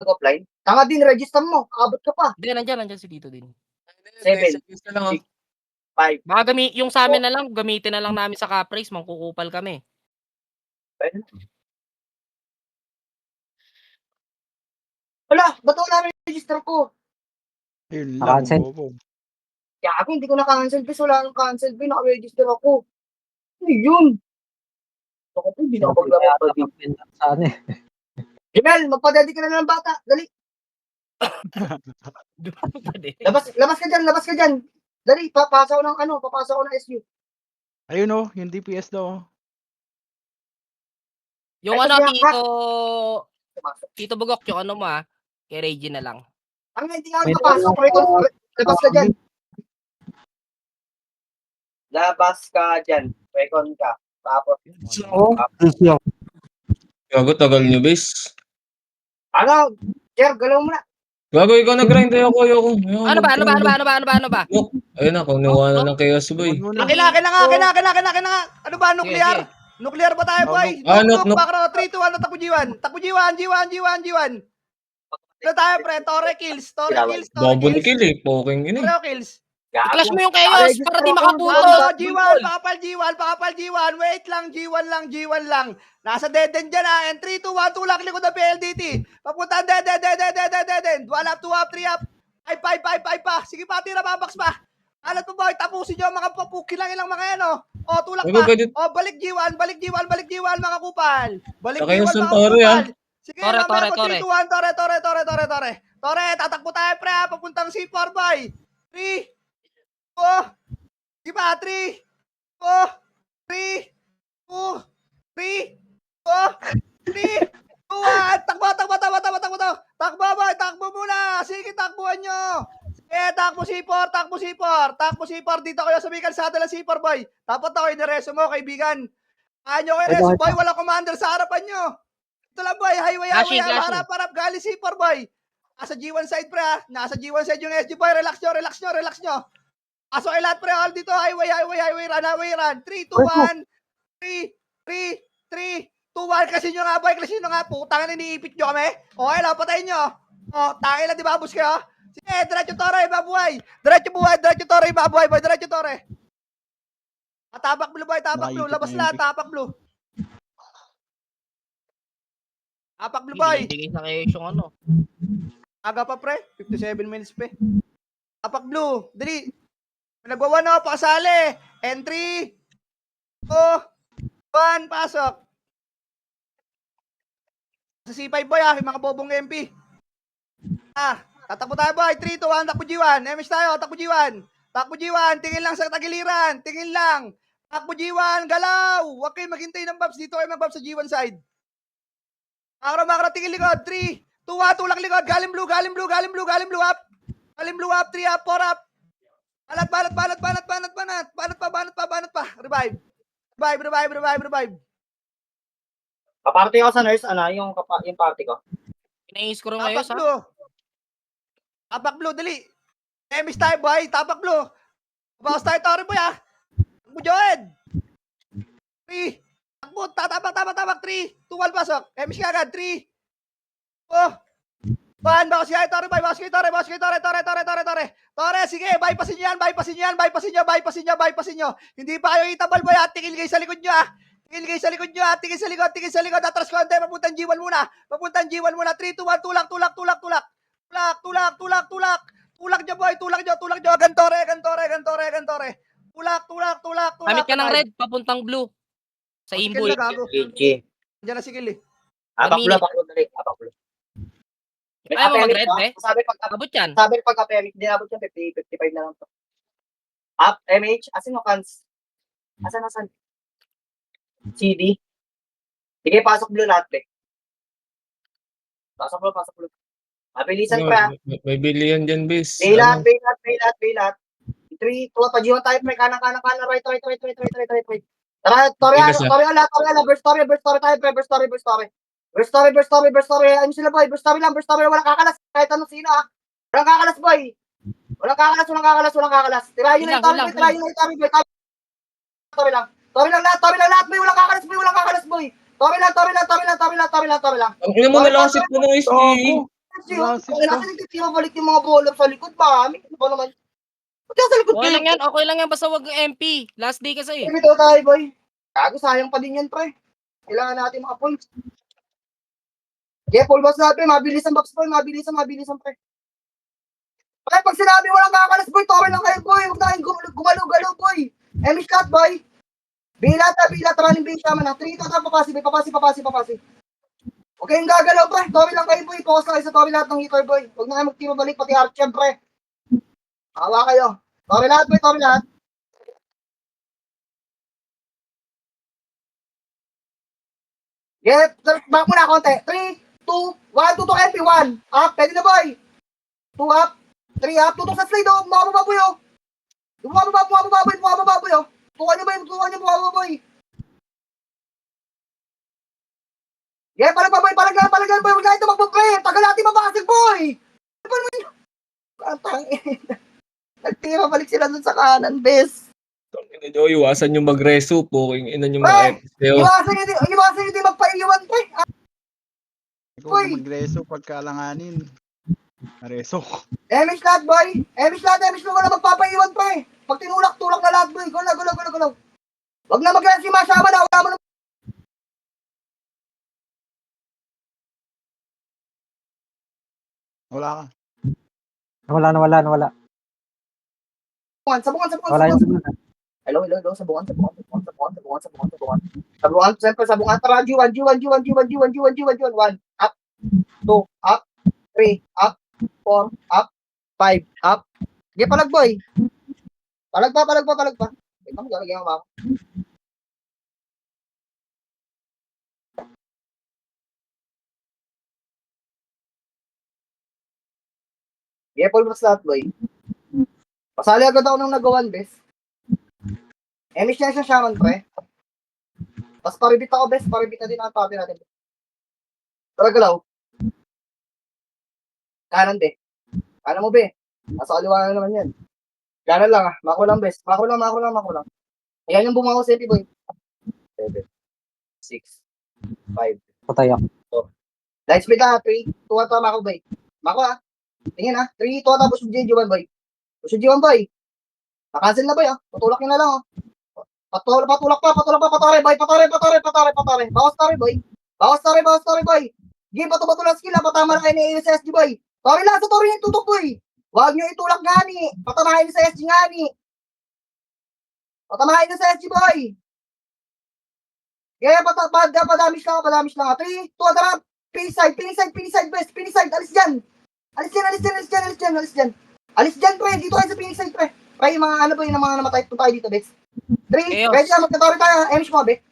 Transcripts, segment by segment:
Nag-offline? Tanga din, register mo, abot ka pa. Hindi, nandiyan si Tito din. 7, 6, 5. Baka yung sa amin na lang, gamitin na lang namin sa Caprice, mangkukupal kami. Pwede na. Wala, ba't wala na register ko? Yun lang, bobo. Kaya ako hindi ko na-cancel kasi wala nang cancel, naka-register ako. Ano yun? Ako po, hindi na ako maglaro pa din. Emel, magpa-daddy ka na ng bata, dali. Labas ka dyan. Dali, papasa ko ng SU. Ayun o, yung DPS daw. Yung ano, Tito Bugok, yung ano mo kay Reggie na lang. Ang hindi nga papasok, labas ka dyan. Labas ka dyan, recon ka. Tapos, Gago, tagal nyo, bes. ano, Jer, galaw mo na. Gago, ikaw nag-grind ako. Ano ba? Ayun ako, niwala ng chaos, boy. Kailangan. Ano ba, nuclear? Nuclear ba tayo, boy? Nuk, bakro, 3, 2, 1, takbo G1. Takbo G1. Ano tayo, pre? Torre kills. Bobo ni kill eh, poking yun eh. Torre kills. I-clash mo yung chaos para di makaputol. G1, pakapal G1. Wait lang, G1 lang. Nasa dead end dyan and 3, 2, 1, tulak likod ng PLDT. Papunta dead. 1 up, 2 up, 3 up. 5 pa. Sige pa, tira, babaks pa. Alat mo boy, tapusin nyo mga papukin lang ilang mga yan, oh. O, tulak pa. O, balik G1, mga kupal. Balik G1, mga kupal. Sige, mamaya po 3, 2, 1, Torre. Torre, tatakbo tayo, pre, papuntang C4, boy. 3, 4, di ba? 3, 4, 3, 2, 3, 4, 3, 2, 1. Takbo. Takbo, boy. Takbo muna. Sige, takbuhan nyo. Sige, takbo C4. Dito kayo sa Bigan sa ng C4, boy. Dapat ako inireso mo, kaibigan. Anyo kayo reso, boy. Wala commander sa harapan nyo. Ito lang, boy. Highway. Harap. Gali C4, boy. Nasa G1 side, pre, ha. Nasa G1 side yung SG, boy. Relax nyo. Aso ay lahat, pre, all dito, highway, run. 3, 2, 1, 3, 2, 1, kasi nyo nga, boy, putang na iniipit nyo kami. Okay lang, patayin nyo. O, tangin lang, di ba, bus kayo? Sige, diretso Torre, babuhay. Diretso Torre, babuhay, boy, diretso Torre. Tapak blue, boy, labas lahat, tapak blue. Tapak blue, boy. Hindi sa kayo yung ano. Aga pa, pre, 57 minutes, pe. Tapak blue, dali. Nagwawan ako, pakasali. Entry. 2, 1, pasok. Sa C5, boy, yung mga bobong MP. Tatakbo tayo, boy. 3, 2, 1, takbo G1. MS tayo, takbo G1. Tingin lang sa tagiliran. Takbo G1, galaw. Huwag kayo maghintay ng bobs. Dito kayo mag-bobs sa G1 side. Makro, tingin likod. 3, 2, 1, tulak likod. Galing blue up. 3 up, 4 up. Banat pa. Revive. Kaparty ako sa nurse, yung party ko. Pinais ko rin ngayon, Tapak blue, dali. Emis tayo, boy. Tapak blue. Bawas tayo, Torre, boy, ha. Takbo, Joed. 3. Takbo, tapak. 3, 2, 1, pasok. Emis ka agad. 3, 2, 1, bawas kayo, Torre, boy. Bawas kayo, Torre. Torre, sige, bypassin nyo. Hindi pa kayo itabal, boy, ha. Tingin kayo sa likod nyo, ha. Tingin sa likod. Atras ko, ante, papuntang G1 muna. 3, 2, 1, tulak. Tulak nyo, boy. Gantore. Tulak. Gamit ka ng red, papuntang blue. Sa Imboy. Diyan na si Gil, eh. Apak blue. Ayaw mo mag-red, eh? Abot yan. Sabi pag aperic, hindi abot yan, 55 na lang to. Up, MH, asin o cans? Asan? CD? Sige, pasok blue lahat, eh. Pasok blue. Mabilisan pa. May bilihan dyan, bes. Baylat. 3, 2, pag-iwan tayo, may kanan, right. Tara, Torre, burst story. Ano sila, boy? Burst story lang. Walang kakalas. Kahit anong sino, ha? Walang kakalas, boy. Walang kakalas. Tirahin nyo na yung Torre, boy. Torre lang lahat, boy. Walang kakalas, boy. Torre lang. Ang ina mo, nalasit mo ng SG. Wala assist to. Kasi nagtitira balik yung mga bowler sa likod. Mami, ano ba naman? Ba't sa likod Okay kayo? lang yan, okay lang yan. Basta wag MP. Last day kasi. Ito tayo, boy. Gago, sayang pa din yan, pre. Kailangan natin mga points. Okay, full boss natin. Mabilis ang box, boy. Mabilis ang, pre. Pre, pag sinabi walang kakalas, boy, tawin lang kayo, boy. Huwag na kayong gumalo-galo, boy. Emish cut, boy. Bilat, running base naman na. 3 to papasi. Okay, yung gagalaw, pre. Tawin lang kayo, boy. Focus na kayo sa tawin lahat ng hitter, boy. Huwag na kayo mag-team balik, pati Arch, syempre. Hawa kayo. Tawin lahat, boy. Tawin lahat. Yeah, back muna konti. 3, 2, 1, tutok MP, 1. Up, pwede na, boy. 2 up, 3 up. Tutok sa slide, oh. Bumababa, boy, oh. Bumababa, boy, oh. Tukan niyo, bumababa, boy. Yeah, palag, boy. Huwag na ito magpapre. Tagal natin mabasig, boy. Ang tangin. Nagtira balik sila dun sa kanan, bes. Tangina nyo, iwasan nyo mag-reso. Puking ina nyo Pre, mga FPO. iwasan nyo din magpaiwan, pre. Ikaw Boy. mag-reso pagkalanganin. Reso. Emish lahat, boy. Emish wala magpapaiwan, pre. Pag tulak na lahat, boy. Gulaw. Wag na mag-rest yung masama na. Wala mo na. Wala ka. Nawala. Sabungan. Wala yung sunod. Hello. Sabungan. Sabungan, siyempre, sabungan. Tara, G1. 1. Up. 2. Up. 3. Up. 4. Up. 5. Up. Sige, palag, boy. Palag pa. Ito mo, lalagyan mo ako. Yeah, full box lahat, boy. Pasali agad ako nung nagawan, bes. Emish na siya shaman, pre. Tapos paribit ako, bes. Paribit na din ang papi natin. Tara, galaw. Kanan, be. Kanan mo, be. Nasa kaliwa na naman yan. Kanan lang, ah. Mako lang, bes. Mako lang. Ayan yung bumango sa boy. 7, 6, 5. Patay ako. Light speed lang, 3, 2, ata, mako, boy. Mako, ah. Tingin, ah. 3, 2, ata, push G1, boy. Nakancel na, boy, ah. Patulak nyo na lang, oh. Patulak pa, patore, boy. Patore. Bawas tore, boy. Game, bato lang skill, ah. Patama na kayo ni SSG, boy. Tore lang, sa tore yung tutok, boy. Huwag nyo itulak gani. Patamahin sa SG gani. Patamahin sa SG, boy. Kaya padamish lang, 3, 2, tara. Piniside, best. Piniside, alis dyan. Alis dyan, pre. Dito kayo sa piniside, pre. Pre, yung mga ano ba yung mga namatay po tayo dito, best. 3, Chaos. ready lang, magkatawin tayo. Emish mo, be.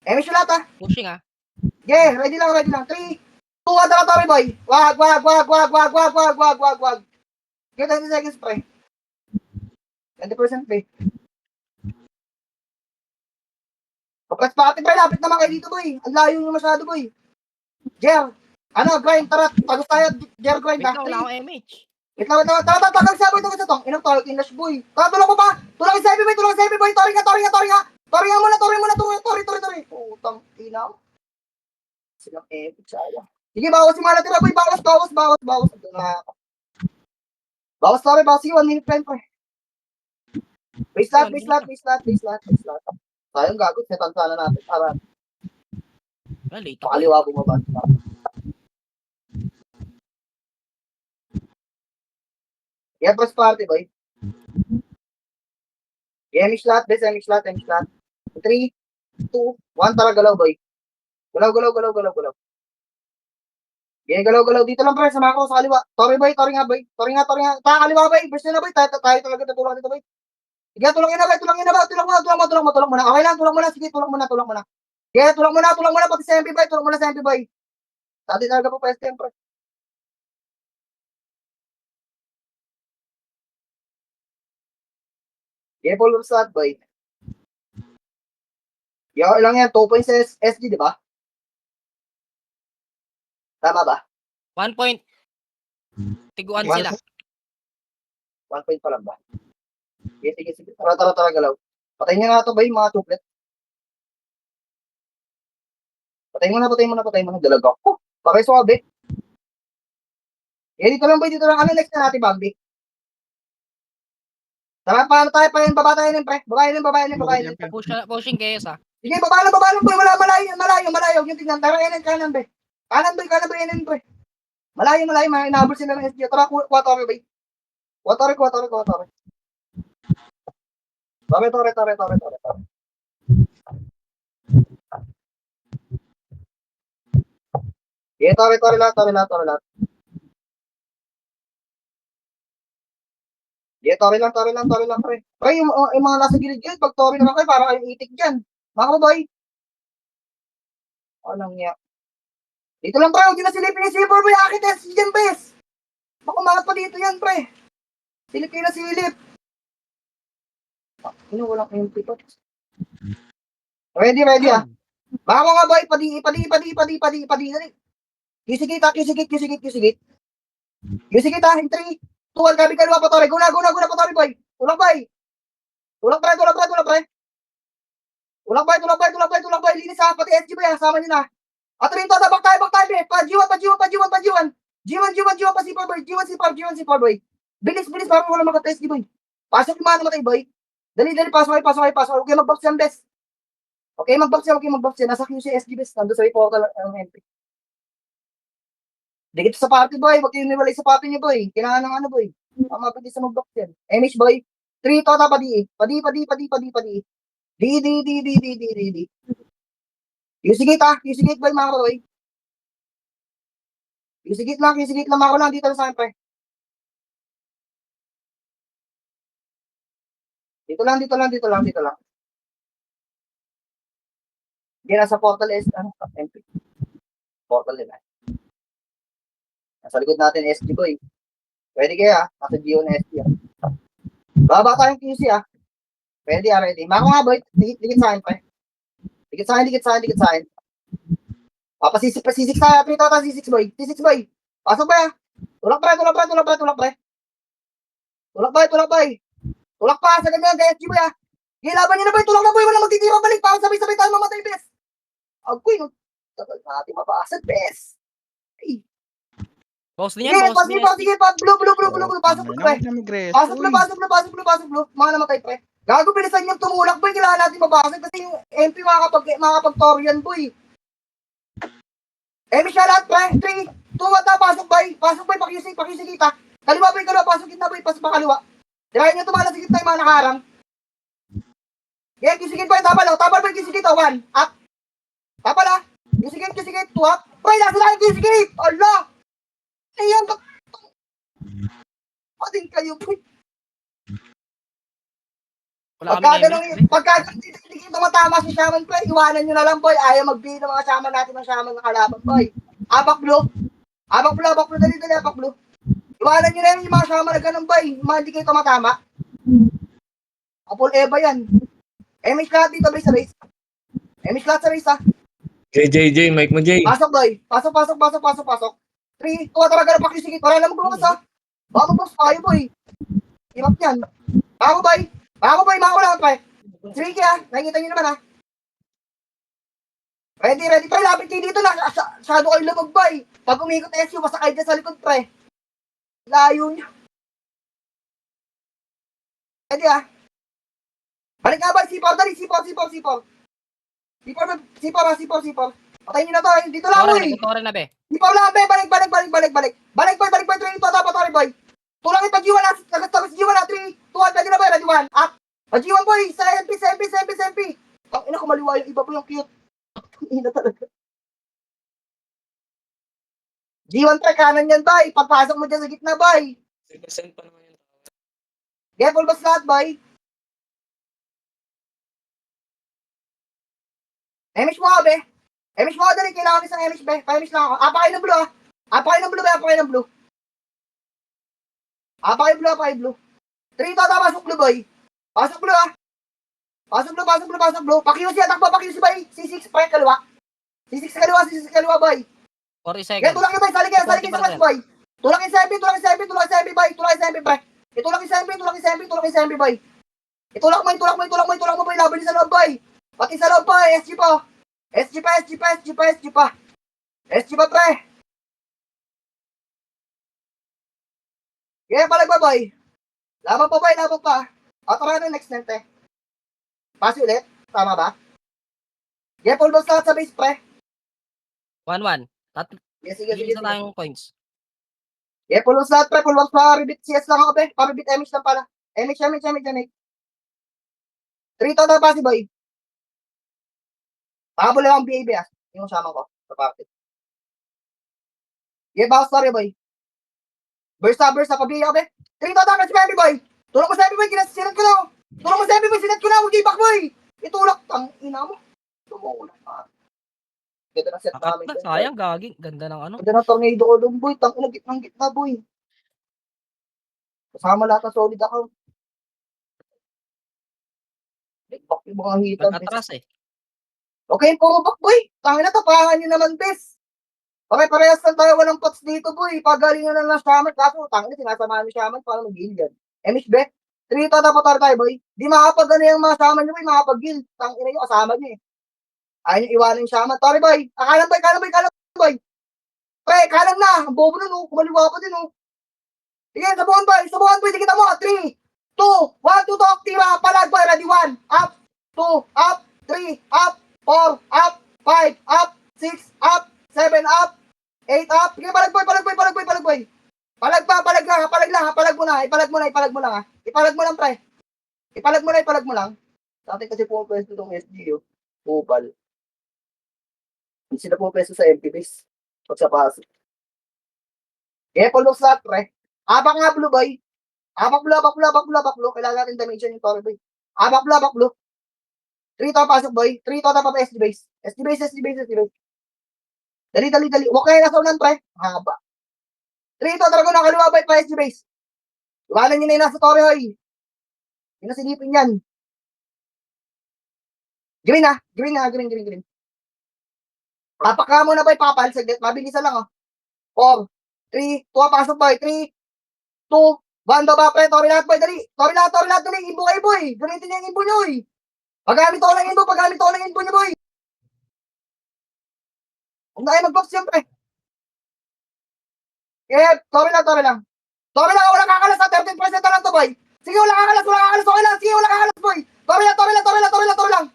Emish yung lahat, ah. Pushing ah. Yeah, ready lang. 3, 2, tara, boy. Wag. Get 20 seconds, pre. 20%, pre. Kapag pati, pre, lapit naman kayo dito, boy. Ang layo nyo masyado, boy. Jer, grind, tara, tagos tayo, Jer, grind, Wait ha. lang, wala akong MH. Wait lang, tara, tagal sa boy, tungkol sa tong. Inang tayo, inash, boy. Tara, tulong mo pa. Tulong sa boy, tori nga. Tori. Putang, ina. Silang epic, sayang. Sige, bawas yung mga natira, boy. Bawas. Bawas, sige, 1 minute plan, pre. Base lot. Sayang, gagot, netan sana natin. Tara, Late ako. pakaliwa bumaba. Yeah, press party, boy. Emish lot. 3, 2, 1, tara, galaw, boy. Galaw. Yeah, galaw. Dito lang, pre, sama ko sa kaliwa. Tori nga, boy. Tori nga. Taka kaliwa, boy. Burst na, boy. Tayo talaga natulungan dito, boy. Sige, tulungin na, boy. Tulung muna. Okay lang, tulung muna. Sige, tulung muna. Sige, tulung muna. Pati sa MP, boy. Tulung muna sa MP, boy. Dati talaga po, PSTM, pre. Yeah, full start, boy. Yeah, lang yan. 2 points sa SG, di ba? Tama ba? 1 point. Tiguan One- sila. 1 point pa lang ba? Sige. Tara, galaw. Patayin nyo na ito, boy, mga tuplet. Patayin mo na. Dalag ako. Pakisuabe. Eh, dito lang, boy. Dito lang. Ano next na natin, Bambi? Tara, paano tayo? Baba tayo nun, pre. Babae nun. Pushing kayo sa. Sige, baba lang, boy. Wala, malayo. Yung tingnan. Tara, kanan, be. Kanan, boy, boy. Malayo. Inahabol sila ng SG. Tara, kuha tore, boy. Kuha tore. Tore. Sige, tore lahat. Sige, tore lang, pre. Pre, yung mga nasa gilid yun, pag tore naman kayo, para kayong itik dyan. Mga kababoy. Anong niya? Dito lang, pre. Huwag yun na silipin yung silver, boy. Akit SG dyan, bes. Makumangat pa dito yan, pre. Silip. Ano, walang MP pa. Ready, ah. Baka mga boy, padi. Dali. Kisigit, Kisigit, in 3, 2, 1, gabi kalwa pa, tore. Guna, pa, tore, boy. Tulak, pre. Tulak, boy. Linis, ha. Pati SG, boy, ha. Sama nyo na. At rin to, back tayo, be. Pa-G1. G1, pa-C4, boy. G1, boy. Bilis, parang wala makata-SG, boy. Pasok yung mga namatay, boy. Dali, pasok kayo. Huwag kayo mag-box yan, bes. Okay, mag-box yan. Nasa QC SG, bes. Nandun sa portal ng MP. Dikit sa party, boy. Huwag kayo niwalay sa party niyo, boy. Kailangan ng ano, boy. Mabilis sa mag-box yan. MH, boy. 3, tota, padi. Padi. Di. Yusigit, boy, mga boy. Yusigit lang, mga lang. Dito lang sa akin, pre. Dito lang. Hindi, nasa portal S, MP. Portal nila. Nasa likod natin SG, boy. Pwede kaya, nasa GO na SG. Baba tayong QC, Ready. Mga boy, dikit sa akin, pre. Dikit sa akin. Papasisik sa 3 total, C6, boy. Pasok, pre. Tulak, pre. Tulak pa, sa ganyan, kaya SG, boy, Gilaban niyo na, boy. Tulak na, boy. Walang magtitira balik. Parang sabay-sabay tayo mamatay, bes. Agoy, tagal natin mabasag, bes. Boss din Sige, yan, boss din. sige, blue. Pasok, pre. Pasok, blue. Mga namatay, pre. Gago, bilisan yung tumulak, boy. Kailangan natin mabasag kasi yung MP makakapag-torian, boy. Siya lahat, pre. 3, 2, 1, pasok, boy. Pakisig kita. Kaliwa, boy, pasok kita, boy. Pasok pa kaliwa. Tirahin nyo tumala sa gitna yung mga nakarang. Kisigit, boy. Tapal, boy. Kisigit, 1. Up. Tapal, Kisigit, 2, up. Boy, nasa lang, kisigit. Allah. Ayan, din kayo, boy. Pagka hindi kita matama si Shaman, boy, iwanan nyo na lang, boy. Ayaw magbili ng mga Shaman natin ng Shaman ng kalaban, boy. Abak blue, dali, abak blue. Iwanan nyo na yung mga Shaman na ganun, boy. Mga hindi kayo tumatama. Apple Eva yan. MH lahat dito, boy, sa race. JJ, mic mo, Jay. Pasok, boy. Pasok. 3, 2, talaga na pakisigit. Para lang magbukas, Baka magbukas tayo, boy. Hirap yan. Bako, boy, mga ulang, pre. Sige, nakikita nyo naman, Ready, pre. Lapit kayo dito na. Masyado kayo lumag, boy. Pag umikot SU, masakay dyan sa likod, pre. Layo nyo. Ready, Balik nga, boy. C4, dali. C4. Patayin nyo na to, dito lang, boy. Tore na, be. C4 lang, be. Balik. Balik, boy. 3, 2, dapat, boy. Tulangin pa G1 na. Tapos G1 na. 3, 2, 1. Pwede na, boy. Ready, 1. Up. G1, boy. Sa MP. Ang ina, kumaliwa yung iba po yung cute. Ina talaga. G1, pre. Kanan yan, boy. Pagpasok mo dyan sa gitna, boy. 3% pa naman yun. Full bus lahat, boy. MH mo ako, be. Dali. Kailangan isang MH, be. Pa-MH lang ako. Apakay ng blue, Apakay ng blue. Apakay blue. 3, tota, pasok blue, boy. Pasok blue, Pasok blue. Pa-QC, atakbo, pa-QC, boy. C6, pre, kaliwa. C6 kaliwa, boy. 40 seconds. Tulak nyo, boy. Saligay sa match, boy. Tulak yung 7, boy. Pre. Itulak yung 7, boy. Itulak mo, boy. Laban sa loob, boy. Pati sa loob, boy. SG pa, pre. Yeah, palag pa, boy. Laban pa, boy. Laban pa. At tara na next nente. Pass ulit. Tama ba? Yeah, full box lahat sa base, pre. 1-1. Yeah, sige, sige, Isa sige. tayong points. Yeah, full box lahat, pre. Full box pa. Rebit CS lang ako, pre. Pa-rebit MH lang pala. MH. 3 total pass, boy. Pakabula lang ang BAB, ah. Yung sama ko. Sa party. Yeah, bounce story, boy. Burst up, pabiya ka, be. 3 total pass, boy. Tulong mo sa boy. Sinat ko na. Tulong mo sa boy. Sinat ko na. Huwag back, boy. Itulak. Tang ina mo. Tumuulan pa. Ganda na set Akat namin. na, sayang, gagi. Ganda ng ano. Ganda na tornado ko doon, boy. Tang ina, gitnang-gitna, boy. Kasama lahat ng solid ako. Back yung mga hitan. Nag-atras eh. Okay, puro back, boy. Tangina, tapahan nyo naman, bes. Pare-parehas lang tayo walang pots dito, boy. Pagalingan na lang Shaman. Kaso, tangina, sinasamahan ni Shaman para mag-heal yan. Emish, be. 3 to dapat tayo, boy. Di makapag-ano yung mga Shaman nyo, boy. Makapag-heal. Tangina nyo, kasama nyo eh. Ayaw nyo iwanan yung Shaman. Sorry, boy. Kanan, boy. Pre, kanan na. Ang bobo nun, oh. Kumaliwa pa din, oh. Sige, sabuhan, boy. Di kita mo. 3, 2, 1, 2, talk. Tira. Palag, boy. Ready, 1. Up. 2, up. 3, up. 4, up. 5, up. 6, up. 7, up. 8, up. Sige, palag, boy. Palag mo na. Ipalag mo lang, ha. Ipalag mo lang, pre. Ipalag mo lang. Sa atin kasi pumapwesto itong SG, oh. Upal. Hindi sila pumapwesto sa MP base. Pag sa paso. Kaya pulok sa pre. Abak nga, blue, boy. Abak blue. Kailangan natin dimension yung Torre, boy. Abak blue. 3 to pasok, boy. 3 to pa SG base. SG base. Dali. Huwag kayo nasa unan, pre. Haba. 3 to dragon na kaliwa, boy, pa SG base. Iwanan nyo na yung nasa Torre, hoy. Yung nasilipin yan. Green. Papaka mo na, boy, papal. Saglit. Mabilisan lang, oh. 4, 3, 2, pasok, boy. 3, 2, 1, baba, pre. Torre lahat, boy. Dali. Torre lahat. Dali. Imbo kayo, boy. Gamitin niya yung imbo nyo, eh. Paggamit ako ng imbo nyo, boy. Kung na kayo mag-box, siyempre. Yeah, Torre lang. Walang kakalas sa 13% na lang to, boy. Sige, walang kakalas. Okay lang. Sige, walang kakalas, boy. Torre lang.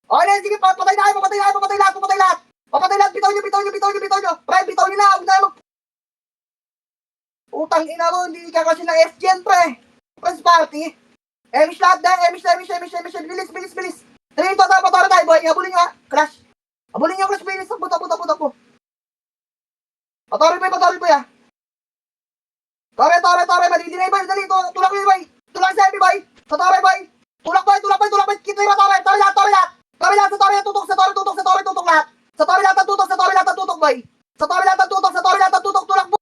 Okay na, sige, patay lahat. Papatay lahat, bitaw nyo. Pre, bitaw nyo na. Huwag na mag... Utang ina mo, hindi ka kasi ng SGN, pre. Press party. Emish lahat na. Bilis. 3 to, dapat tayo, boy. Habulin nyo, ha. Crash. Habulin nyo, crash, bilis. Puta. Patorin, boy, ha. Tore, madidinay, boy. Dali, tulak nyo, boy. Tulak sa Emi, boy. Sa Tore, boy. Tulak, boy. Kito yung Tore lahat. Sa Tore, tutok lahat. Sa Tore lahat ang tutok, boy. Tulak, boy.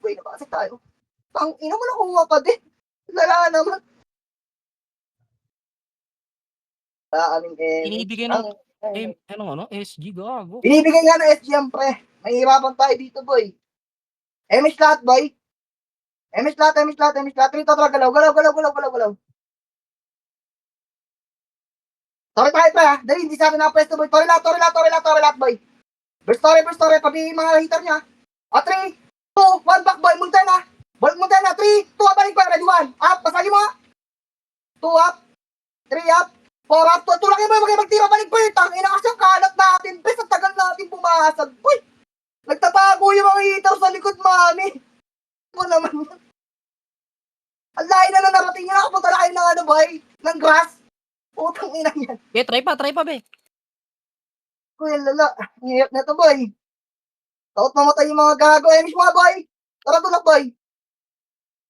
Boy, napasik tayo. Tang ina mo na kuha pa din. Lala naman. Aming Binibigay ng SG, gago. Binibigay nga ng SGM, pre. Mahihirapan tayo dito, boy. Emish lahat, boy. Emish lahat. 3 to, galaw. Sorry tayo, pre, ha. Dali, hindi sa atin na-pwesto, boy. Torre lahat, boy. Burst story, pati yung mga hitter niya. 3, 2, 1, back, boy. Munta na. 3, 2, balik, boy. Ready, 1. Up, pasagi mo, ha. 2, up. 3, up. 4, up. Tulak mo, magtira, balik, boy. Tangina kasi ang kalat natin, bes. Ang tagal natin pumasag, boy. Nagtatago yung mga hitter sa likod, mami. Mo naman. Ang layo na narating niya. Nakapunta na kayo ng boy. Ng grass. Putang ina yan. Okay, try pa, be. Kuya lala, ang hirap na to, boy. Takot mamatay yung mga gago. Emish mga, boy. Tara, tulak, boy.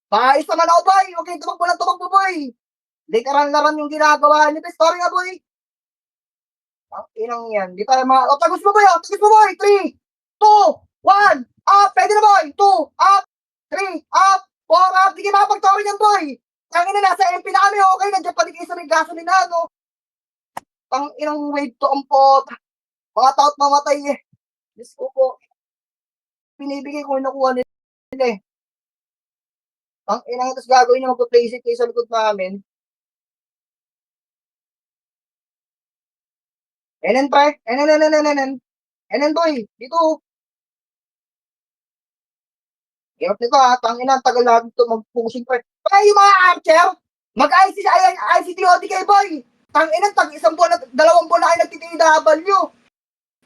Paayos naman ako, boy. Huwag kayong tumakbo, boy. Likaran-laran yung ginagawa niyo. Story nga, boy. Ang inang yan. Di tayo mga... Tagos mo, boy. 3, 2, 1. Up. Pwede na, boy. 2, up. 3, up. 4, up. Di kayo makapag-story niyan, boy. Tangin na, nasa MP na kami. Okay, nandiyan pa din kayo sa may gasolina, no? Pang inang wave to ang pot. Mga taot mamatay eh. Diyos ko po. Pinibigay ko yung nakuha nila eh. Ang inang tapos gagawin niya mag-place it kayo sa likod namin. Enen pre. Enen boy. Dito. Hirap nito ha, tangina, ang tagal natin ito mag-pushing pa. Kaya yung mga archer, mag-ICTOD kayo boy. Tangina, isang buwan at 2 buwan na kayo nagtitinaw.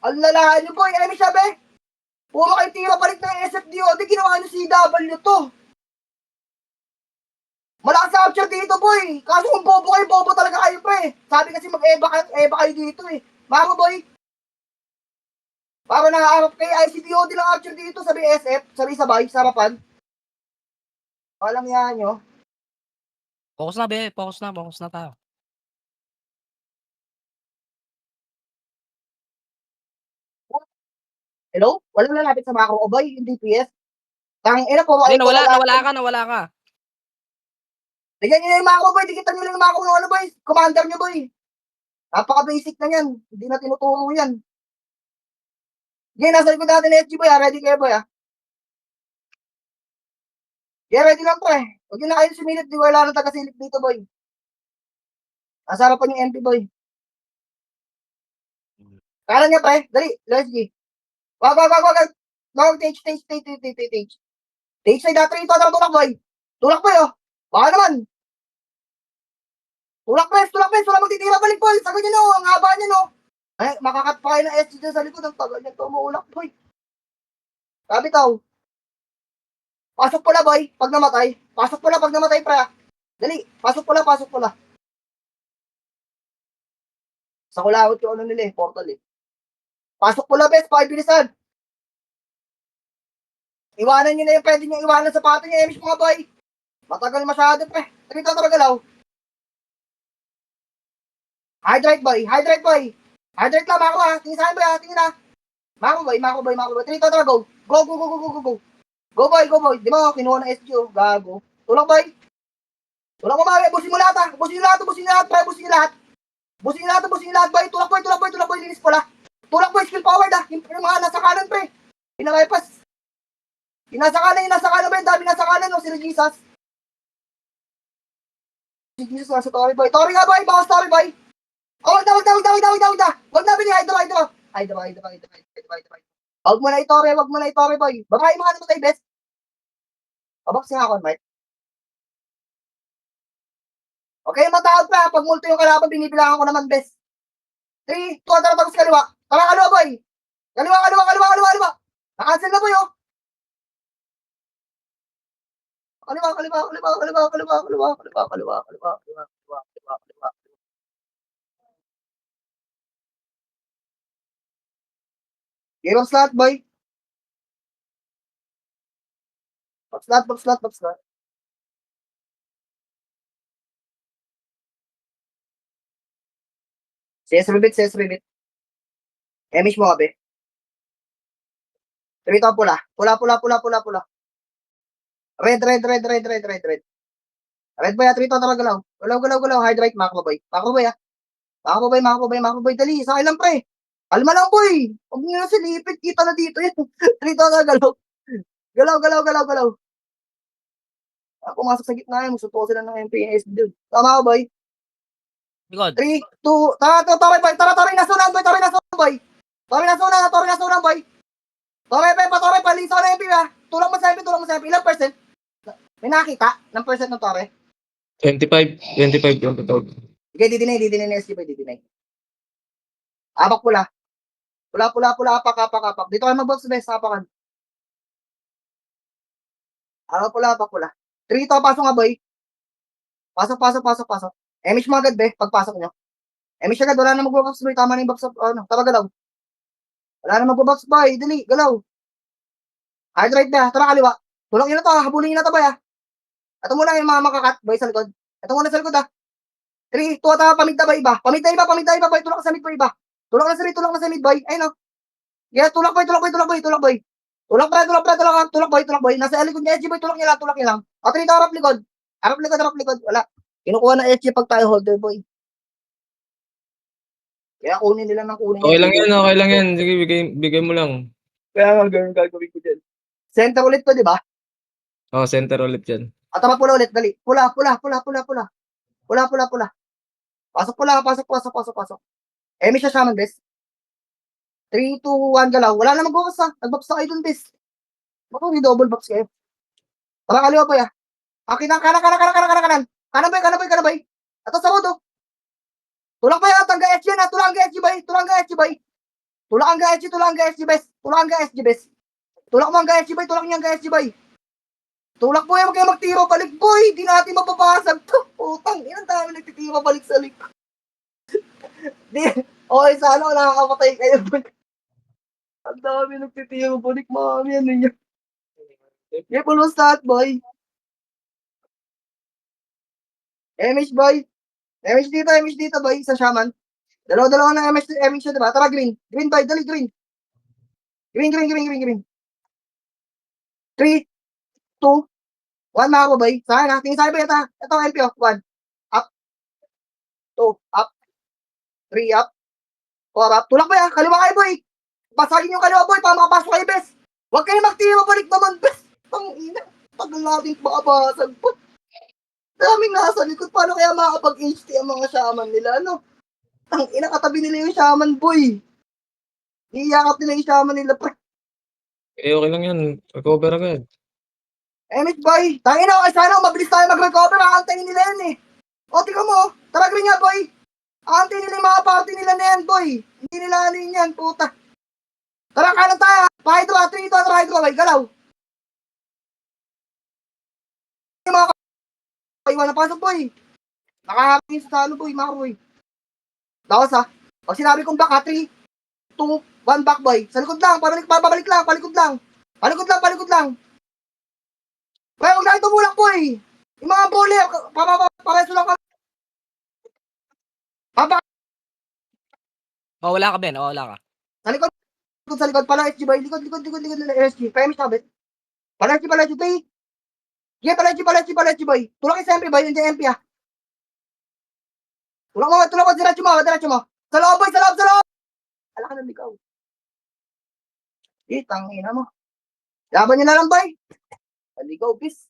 Ang lalaan nyo boy, alam mo sabi? Puro kayo tira palit ng SFDOD, ginawa nyo CW to. Malakas sa archer dito boy. Kaso kung bobo kayo, bobo talaga kayo pre. Sabi kasi mag-eba kayo dito eh. Maro boy. Para nangaarap kayo, ICTOD lang archer dito, sabi SF, sabi sabay, sarapan. Walang yan nyo. Focus na, be. Focus na tayo. Hello? Walang lalapit sa macro, boy, yung DPS. Tangina po, Hindi, nawala ka. Tignan nyo na yung macro, boy, dikitan nyo lang yung macro ng ano, boy, commander nyo, boy. Napaka-basic na yan, hindi na tinuturo yan. Sige, nasa likod natin SG, boy, ready kayo, boy, Yeah, ready lang po eh. Huwag nyo na kayo sumilip, di wala na taga-silip dito, boy. Nasa harapan yung MP, boy. Kala niya, pre. Dali, let's go. Wag. Wag, Tage. Tage side, atri ito, tulak, boy. Tulak, boy, oh. Baka naman. Tulak, wala magtitira balik, boy. Sagot nyo, no. Ang haba nyo, no. Ay, makakat pa kayo ng SG dyan sa likod. Ang tagal niya, tumuulak, boy. Sabi tao. Pasok pala, boy. Pag namatay, pre. Dali, pasok pala. Sa kulawot yung ano nila eh, portal eh. Pasok pala, bes, pakibilisan. Iwanan nyo na yung pwede nyo iwanan sa pato nyo, Emish mga boy. Matagal masyado, pre. Trito galaw. Hydrate, boy. Hydrate lang, mako ha. Tingin sa akin, boy ha. Tingin ha. Mako, boy. Trito go. Go. Go, boy. Di ba, kinuha ng SGO. Gago. Tulak, boy. Tulak mo, boy. Busin nyo lahat, pre. Busin nyo lahat, boy. Tulak, boy. Linis pala. Tulak, boy. Skill powered, ha. Yung mga nasa kanan, pre. Pinakaipas. Yung nasa kanan, boy. Dami nasa kanan, no. Sila Jesus. Si Jesus nasa Tori, boy. Tori nga, boy. Bawas Tori, boy. Oh, wag na. Wag na, bini. Hydra. Wag mo na Tori, boy. Babae mga namatay, best. Paboxing ako, mate. Okay, matawag pa. Pag multo yung kalaban, binibilangan ko naman, best. 3, 2, tapos kaliwa. Tara, kaliwa, boy. Kaliwa. Nakancel na, boy, oh. Kaliwa. Game of slot, boy. Box slot. CS rebit. Emish mo, kabe. Trito pula. Red. Red boy, trito tara galaw. Galaw. Hydrate, makro boy. Makro boy. Dali, sa akin lang, pre. Kalma lang, boy. Huwag nyo na silipit. Kita na dito yan. Trito tara galaw. Galaw. Pumasok sa gitna yan. Musuto sila ng MPS dude. Tama ko, boy. Likod. 3, 2, tara, boy. Tara, nasunan, boy. Tori nasunan, boy. Tore pa, linsaw na MP, ha. Tulak mo sa MP. Ilang percent? May nakita ng percent ng Tore? 25. Okay, didinay na SG, boy, didinay. Apak pula. Apak. Dito kayo mag-box, best, apakan. Apak pula. 3 to, pasok nga, boy. Pasok. Emish mo agad, be, pagpasok nyo. Emish agad, wala na mag-box, boy. Tama na yung box, tara, galaw. Wala na mag-box, boy. Dali, galaw. Hydrate na, tara, kaliwa. Tulak nyo na to, habulin nyo na to, boy, ha. Ito muna yung mga makakat, boy, sa likod. Ito muna sa likod, ha. 3, 2, pamigda ba iba? Pamigda iba, boy. Tulak ka sa mid, boy, iba. Tulak na sa mid, boy. Ayun, no. Yeah, tulak, boy. Tulak, boy. Nasa likod niya, SG, boy. Tulak niya lang. At rito, harap likod. Wala. Kinukuha na SG pag tayo holder, boy. Kaya kunin nila ng kunin. Okay lang yan. Sige, bigay mo lang. Kaya nga, ganun gagawin ko dyan. Center ulit to, di ba? Oh, center ulit yan. At tama pula ulit, dali. Pula. Pasok pula. Emi siya shaman, bes. 3, 2, 1, galaw. Wala na mag-box, ha. Nag-box na kayo dun, bes. Baka may double box kayo. Tara, kaliwa boy, ah. Akin na, kanan. Kanan boy. Ato sa modo. Tulak boy, ah. Tangga SG na. Tulak ang SG boy. Tulak ang SG boy. Tulak ang SG best. Tulak mo ang SG boy. Tulak niya ang SG boy. Tulak boy, huwag kayo magtiro. Balik boy. Di natin mapapasag to. Putang, ilang dami nagtitiro balik sa likod. Di, okay, sana wala nakakapatay kayo boy. Ang dami nagtitiro balik, mami. Ano niya? Yeah, full start boy. MH boy. MH dito boy. Sa shaman. Dalawa na MH siya, diba? Tara, green. Green boy, dali, green. Green. 3, 2, 1, mga ako boy. Saan na? Tingin sa'yo boy. Ito, MP oh. 1. Up. 2. Up. 3 up. 4 up. Tulak boy ah. Kaliwa kayo boy. Pasagin yung kaliwa boy para makapasok kayo bes. Huwag kayo magtiro balik naman bes. Tangina. Tagal natin makapasag po. Daming nasa likod. Paano kaya makapag-HT ang mga shaman nila, ano? Tangina, katabi nila yung shaman boy. Iyakap nila yung shaman nila pre. Okay lang yan. Recover agad. Emit boy. Tangina, sana mabilis tayo mag-recover. Aantayin nila yan eh. O, tingnan mo. Tara green nga boy. Aantayin nila yung mga party nila na yan boy. Hindi nila ano yun yan, puta. Tara, kanan tayo. Pa-hydro, 3 ito, tara hydro boy. Galaw. Yung mga iwan na pasok boy. Nakahapin sa talo boy, mga boy. Dawas ha. Pag sinabi kong back ha, 3, 2, 1 back boy. Sa likod lang, pabalik lang, palikod lang. Palikod lang. Kaya huwag na ito mulak boy. Yung mga bully, pareso lang kami. Oh, wala ka, Ben. Oh, wala ka. Sa likod, pala SG boy. Likod nila SG. Pemi sabit. Pala SG, 3. Yeah, pala SG boy. Tulak yung SMP boy, yung MP ah. Tulak mo, diretso mo. Sa loob boy, sa loob. Ala ka ng ligaw. Tangina mo. Laban nyo na lang boy. Ligaw, bis.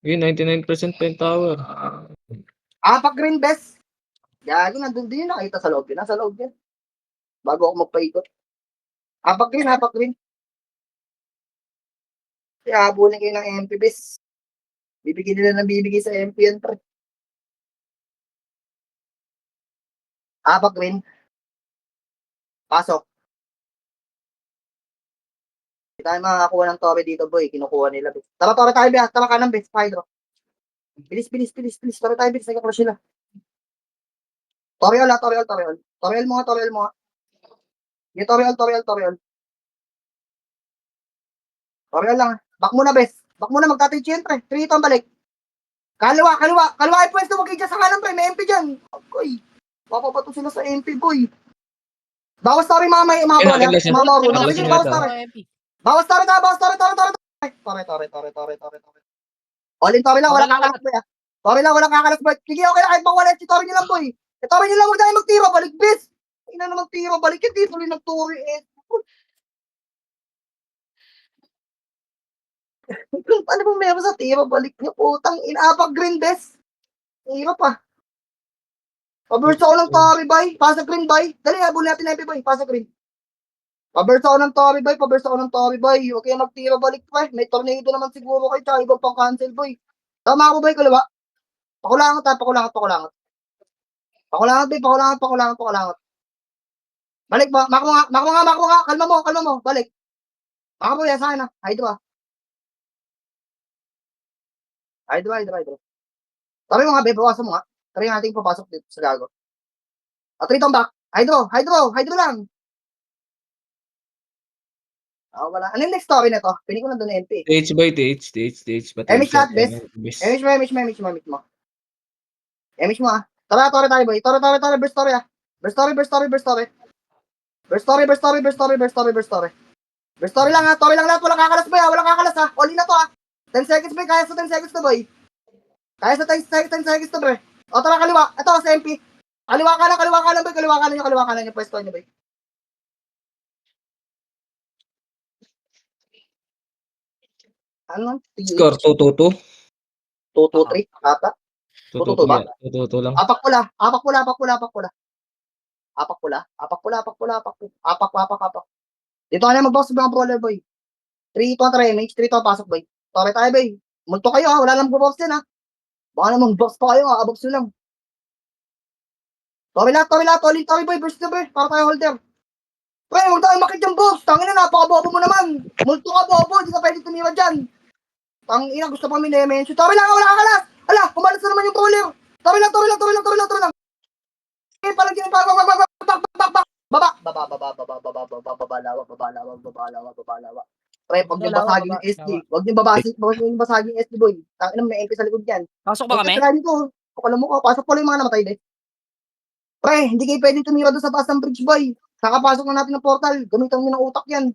Yun, 99% pa yung tower. Apak green best. Gago, nandun din yun. Nakita sa loob yun. Nasa loob yan. Bago ako magpaikot. Apak green. Kaya habulin kayo ng MP bes. Bibigyan nila ng bibigay sa MP yan pre. Apak green. Pasok. Hindi tayo makakakuha ng tore dito boy. Kinukuha nila bes. Tara tore tayo bes. Tara kanan bes. Hydro. Bilis. Tore tayo bes. Nagka-crush sila. Toriol. Toriol mo nga. Yung Toriol. Toriol lang. Back muna bes. Magtatay yan pre. 3 ito ang balik. Kaliwa ay pwesto. Huwag kayo dyan sa kanan pre. May MP dyan. Okay. Papabato sila sa MP boy. Bawas story mga bola. Mga marunong. Nakalasin Bawas nila. story. Bawas story. Tore. All in Tori lang. Walang kakalas boy ah. Tori lang. Walang kakalas boy. Sige okay lang. Kahit makuha si Tori nilang boy. Tori nilang huwag tayo magtiro. Balik bis. Ina naman tiro. Balik yan. Di tuloy nagturi eh. Ano bang meron sa tiro? Balik niyo. Putang inapag green bes. Hirap ah. Pabursa ako ng Tori boy. Pasa green boy. Dali habol natin MP boy. Pasa green. Pabursa ako ng Tori boy. Huwag kayo magtiro. Balik pa eh. May tornado naman siguro kayo. Tsaka ibang pang cancel boy. Tama ako boy. Kaliwa. Pakulangot. Balik ba? Mako nga. Kalma mo. Balik. Mako boy. Saan na? Hydro. Sabi mo nga, bawasan mo nga. Try natin papasok dito sa gago. At rito back. Hydro lang. Wala. Ano yung next story na to? Pili ko na doon na NP. TH by TH. MH shot, best. MH mo. MH mo ah. Tara tayo boy. Tara. Burst story ah. Burst story lang ah. Story lang lahat. Walang kakalas boy ah. All in na to ah. 10 seconds boy. Kaya sa 10 seconds to boy. Kaya sa 10 seconds to bre. O tara kaliwa. Ito sa MP. Kaliwa kanan boy. Kaliwa kanan yung pwesto niyo boy. Ano? Score 2-2-2. 2-2-3. Ata. 2-2 ba? 2-2 lang. Apak pula. Apak. Dito ka na mag-box ng mga brawler boy. 3 to try MH, 3 to pasok boy. Tore tayo boy. Multo kayo ha, wala lang box din ha. Baka namang box pa kayo ha, abox nyo lang. Tore lahat, Tori boy, burst na boy, para tayo holder. Pre, huwag tayo makit yung box. Tangina, napaka-bobo mo naman. Multo ka bobo, di ka pwede tumira dyan. Tangina, gusto pa mini-mention. Tore lang, wala ka kalas. Ala, kumalas na naman yung bowler. Tore lang. Eh, palang gini, baba, lawak. Pre, huwag niyo basagin yung SD. Huwag niyo basagin yung SD, boy. Tangina, may MP sa likod yan. Pasok ba kami? Pagkasalanin ko, alam mo ko, pasok pala yung mga namatay, de. Pre, hindi kayo pwedeng tumira doon sa taas ng bridge, boy. Kakapasok na natin ng portal. Gamitan nyo ng utak yan.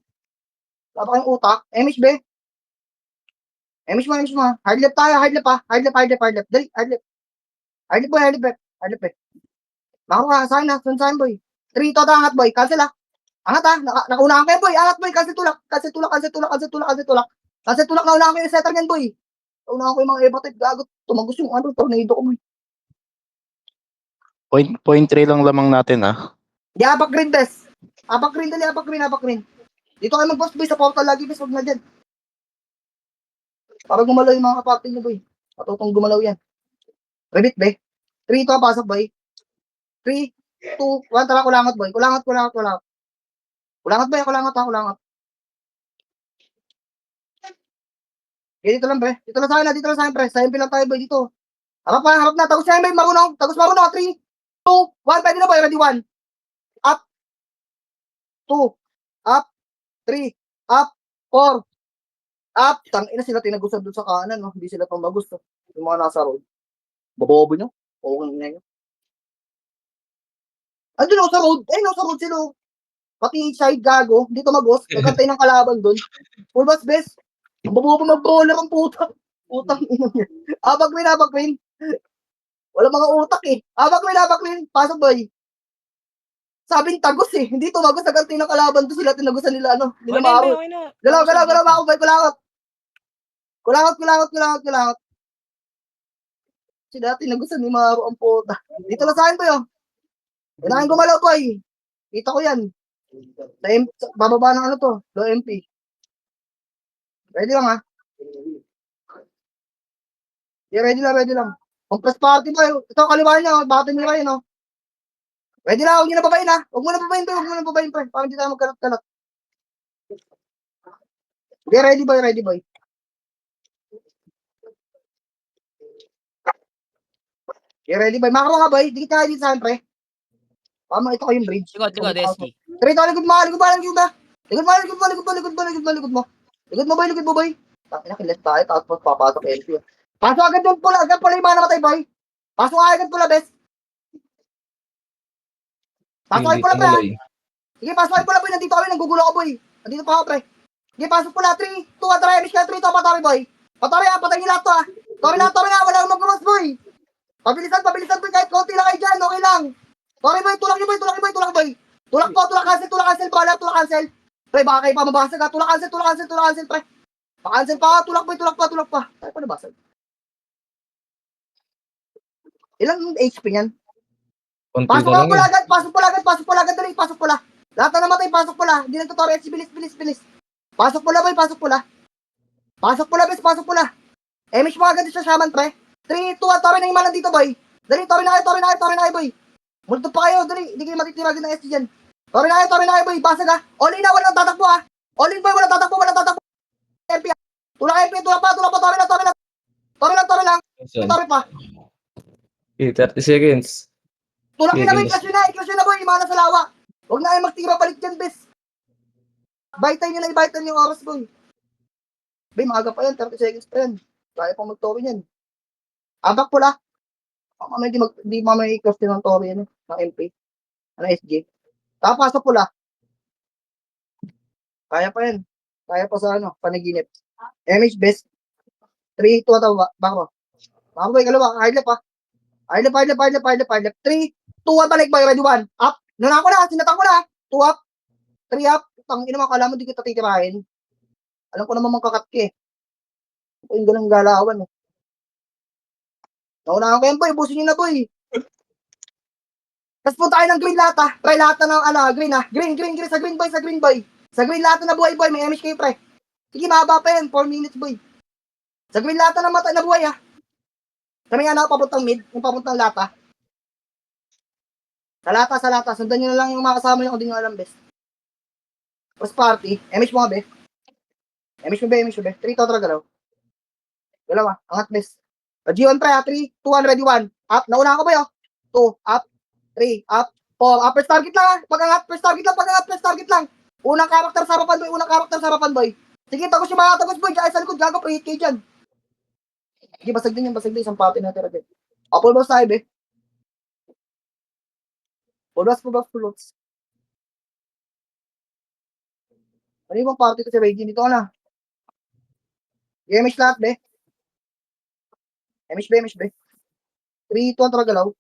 Wala pa kayong utak. Emish, be. Emish mo. Hard left tayo, hard left ha. Hard left. Dali, hard left. Hard left, be. Baka ka, sa akin ha. Sun sa akin, boy. 3 to angat, boy. Cancel ha. Angat ha. Nakaunahan kayo, boy. Angat, boy. Cancel tulak. Naunahan kayo yung setter yan, boy. Naunahan ko yung mga Eva type. Gagot. Tumagos yung tornado ko, boy. Point 3 lang lamang natin ah. Di, abak green, bes. Abak green. Dito kayo mag-boss, boy. Sa portal lagi, bes. Huwag na dyan. Para gumalaw yung mga kapatid niyo, boy. Patutong gumalaw yan. Rebit, be. 3 to pasok, boy. 3, 2, 1. Tara, kulangot, boy. Kulangot. Kulangot, boy. Kulangot. Okay, dito lang, pre. Dito lang sa akin, pre. Sa MP lang tayo, boy. Dito. Harap na. Tagos na yan, boy. Marunong. 3, 2, 1. Pwede na, boy. Ready, 1. Up. 2. Up. 3. Up. 4. Up. Tangina sila tinagusan doon sa kanan, no? Hindi sila pambagus, no? Yung mga nasa road. Babobo nyo. Okay na nyo. Andun ako sa road. Nasa road sila. Pati side gago. Hindi tumagos. Nagkantay ng kalaban doon. Full boss, best. Babobo mag-bowler ang puta. Utang ino niya. Abag win. Wala mga utak eh. Abag win. Pasok, boy. Sabing tagos eh. Hindi tumagos. Nagkantay ng kalaban doon sila. Tinagusan nila, ano? Hindi na maaro. Okay na. Galaw, ako, boy. Kulangot. Sila, tinagusan ni Maro ang puta. Dito lang sa akin, boy, oh. Kailangan gumalaw, boy. Kita ko yan. Bababa ng ano to. Low MP. Ready lang, ha? Yeah, ready lang. Compress party, boy. Ito, kaliwahan niya, oh. Baka tinira yun, oh. Ready lang, huwag niyo na babayin, ha? Huwag mo na babayin, pre. Para hindi tayo magkalat-kalat. Okay, ready, boy. Okay, ready, boy. Makaro nga, boy. Dikit na dito sa akin, pre. Tama, ito ko yung bridge. Likod, SD. Trito, likod mo. Likod mo, boy. Takina, kilit tayo. Tapos papasok LP. Pasok agad yung pula. Agad pala yung mga namatay, boy. Pasok agad pula, bes. Pasok ay pula, pre. Sige, pasok ay pula, boy. Nandito kami. Nanggugulo ko, boy. Nandito pa ako, pre. Sige, pasok pula. 3, 2, atara. Miss ka. 3, 2, patari, boy. Patari, ha. Patay niyo lahat to, ha. Tori na. Wala akong mag-cross, boy. Pabilisan, boy. Kahit konti lang kayo dyan. Okay lang. Sorry, boy. Tulak niyo, boy. Tulak cancel. Cancel. Pre, baka kayo pa mabasag, ha. Tulak cancel, pre. Pa-cancel pa. Tulak pa. Tayo pa nabasag. Ilang HP yan? Pasok pula agad. Dali, pasok pula. Lahat na namatay, pasok pula. Hindi lang tutorial. Bilis. Pasok pula, boy. Pasok pula, Emish mo agad sa shaman, pre. 3, 2, at Tori na yung malang dito, boy. Dali, Tori na kayo, boy. Multo pa kayo, dali. Hindi kayo matitiragin ng SG dyan. Tori na kayo, boy. Basag, ha. All in na, walang tatakbo, ha. All in, boy. Walang tatakbo. MP, ha. Tulak, Tori lang. Tori pa. Okay, 30 seconds. Tulak Okay, nila, boy. guys. Iklasyon na, boy. Imana sa lawa. Huwag na kayo magtira balik dyan, bes. Baitan nyo yung oras, boy. Boy, maaga pa yan. 30 seconds pa yan. Kaya pang mag-Tori yan. Abak pula. Mamaya di mamaya i-cross din ng Tori yan, ng MP. SG. Tapos pula. Kaya pa yan. Kaya pa sa panaginip. MH best. 3, 2, bako. Bako, boy, kalawa. Hard left, ha. Hard left. 3, 2, 1, balik, boy. Ready, 1. Up. Sinatang ko na. 2 up. 3 up. Tangina mo, kala mo di kita titirahin. Alam ko naman magkakat ka, eh. Yung ganang galawan, eh. Naunahan ko yan, boy. Busin nyo na, boy. Tapos punta tayo ng green lahat, ha. Try lahat na ng green, ha. Green. Sa green, boy. Sa green lahat na buhay, boy. May MH kayo, pre. Sige, mahaba pa yan. 4 minutes, boy. Sa green lata na mata na buhay, ah. Kami nga na papuntang mid, yung papuntang lata. Sa lata. Sundan nyo na lang yung mga kasama nyo kung di nyo alam, best. First party. MH mo nga, be. MH mo, be. 3 total galaw. Galaw, ah. Angat, best. G1 pre, ah. 3, 2, 1, ready, 1. Up. Nauna ako, boy, oh. 2, up. 3, up. 4, up. First target lang, ah. Pag-angat, first target lang. Unang karakter sa harapan, boy. Sige, tagos yung mga tagos, boy. Diyan sa likod, gago, pre-hit kayo dyan. Sige, basag din. Isang pati na tira din. Full boss tayo, be. Full boss. Ano yung bang party ko si Reggie? Dito ka na. MH lahat, be. MH, be. 3, 2, 1, tara galaw.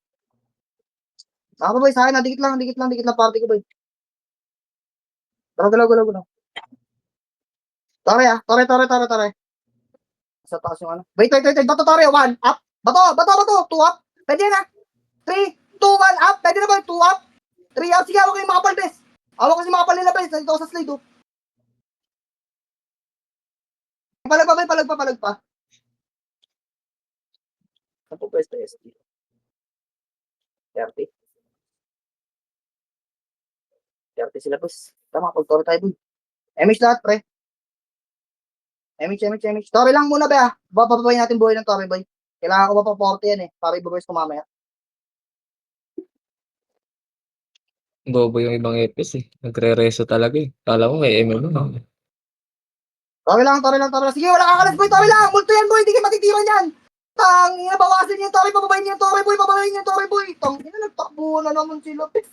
Ako, boy, sa akin, dikit lang party ko, boy. Tara, galaw. Tore. Sa taas yung ano. Wait. Bato, tore, 1, up. Bato, 2, up. Pwede na. 3, 2, 1, up. Pwede na, boy, 2, up. 3, up. Sige, hawak ko yung mga palbes. Hawak ko si mga palila, bes. Ito sa slide, oh. Palag pa. Saan po pwesto SD? 30 sila, boss. Tama, pag-toro tayo, boy. MH lahat, pre. MH. Tore lang muna, be, ah. Bababay natin buhay ng Tore, boy. Kailangan ko pa 40 yan, eh. Para i-boys ko mamaya. Bobo yung ibang EPS eh. Nagre-reso talaga eh. Kala ko may ML na. Tore lang. Sige, wala kakalas, boy. Tore lang. Multo yan, boy. Hindi kayo matitiran yan. Tangina, bawasan niyo yung Tore. Pababayin niyo yung Tore, boy. Tangina, nagtakbo na naman sila, boy.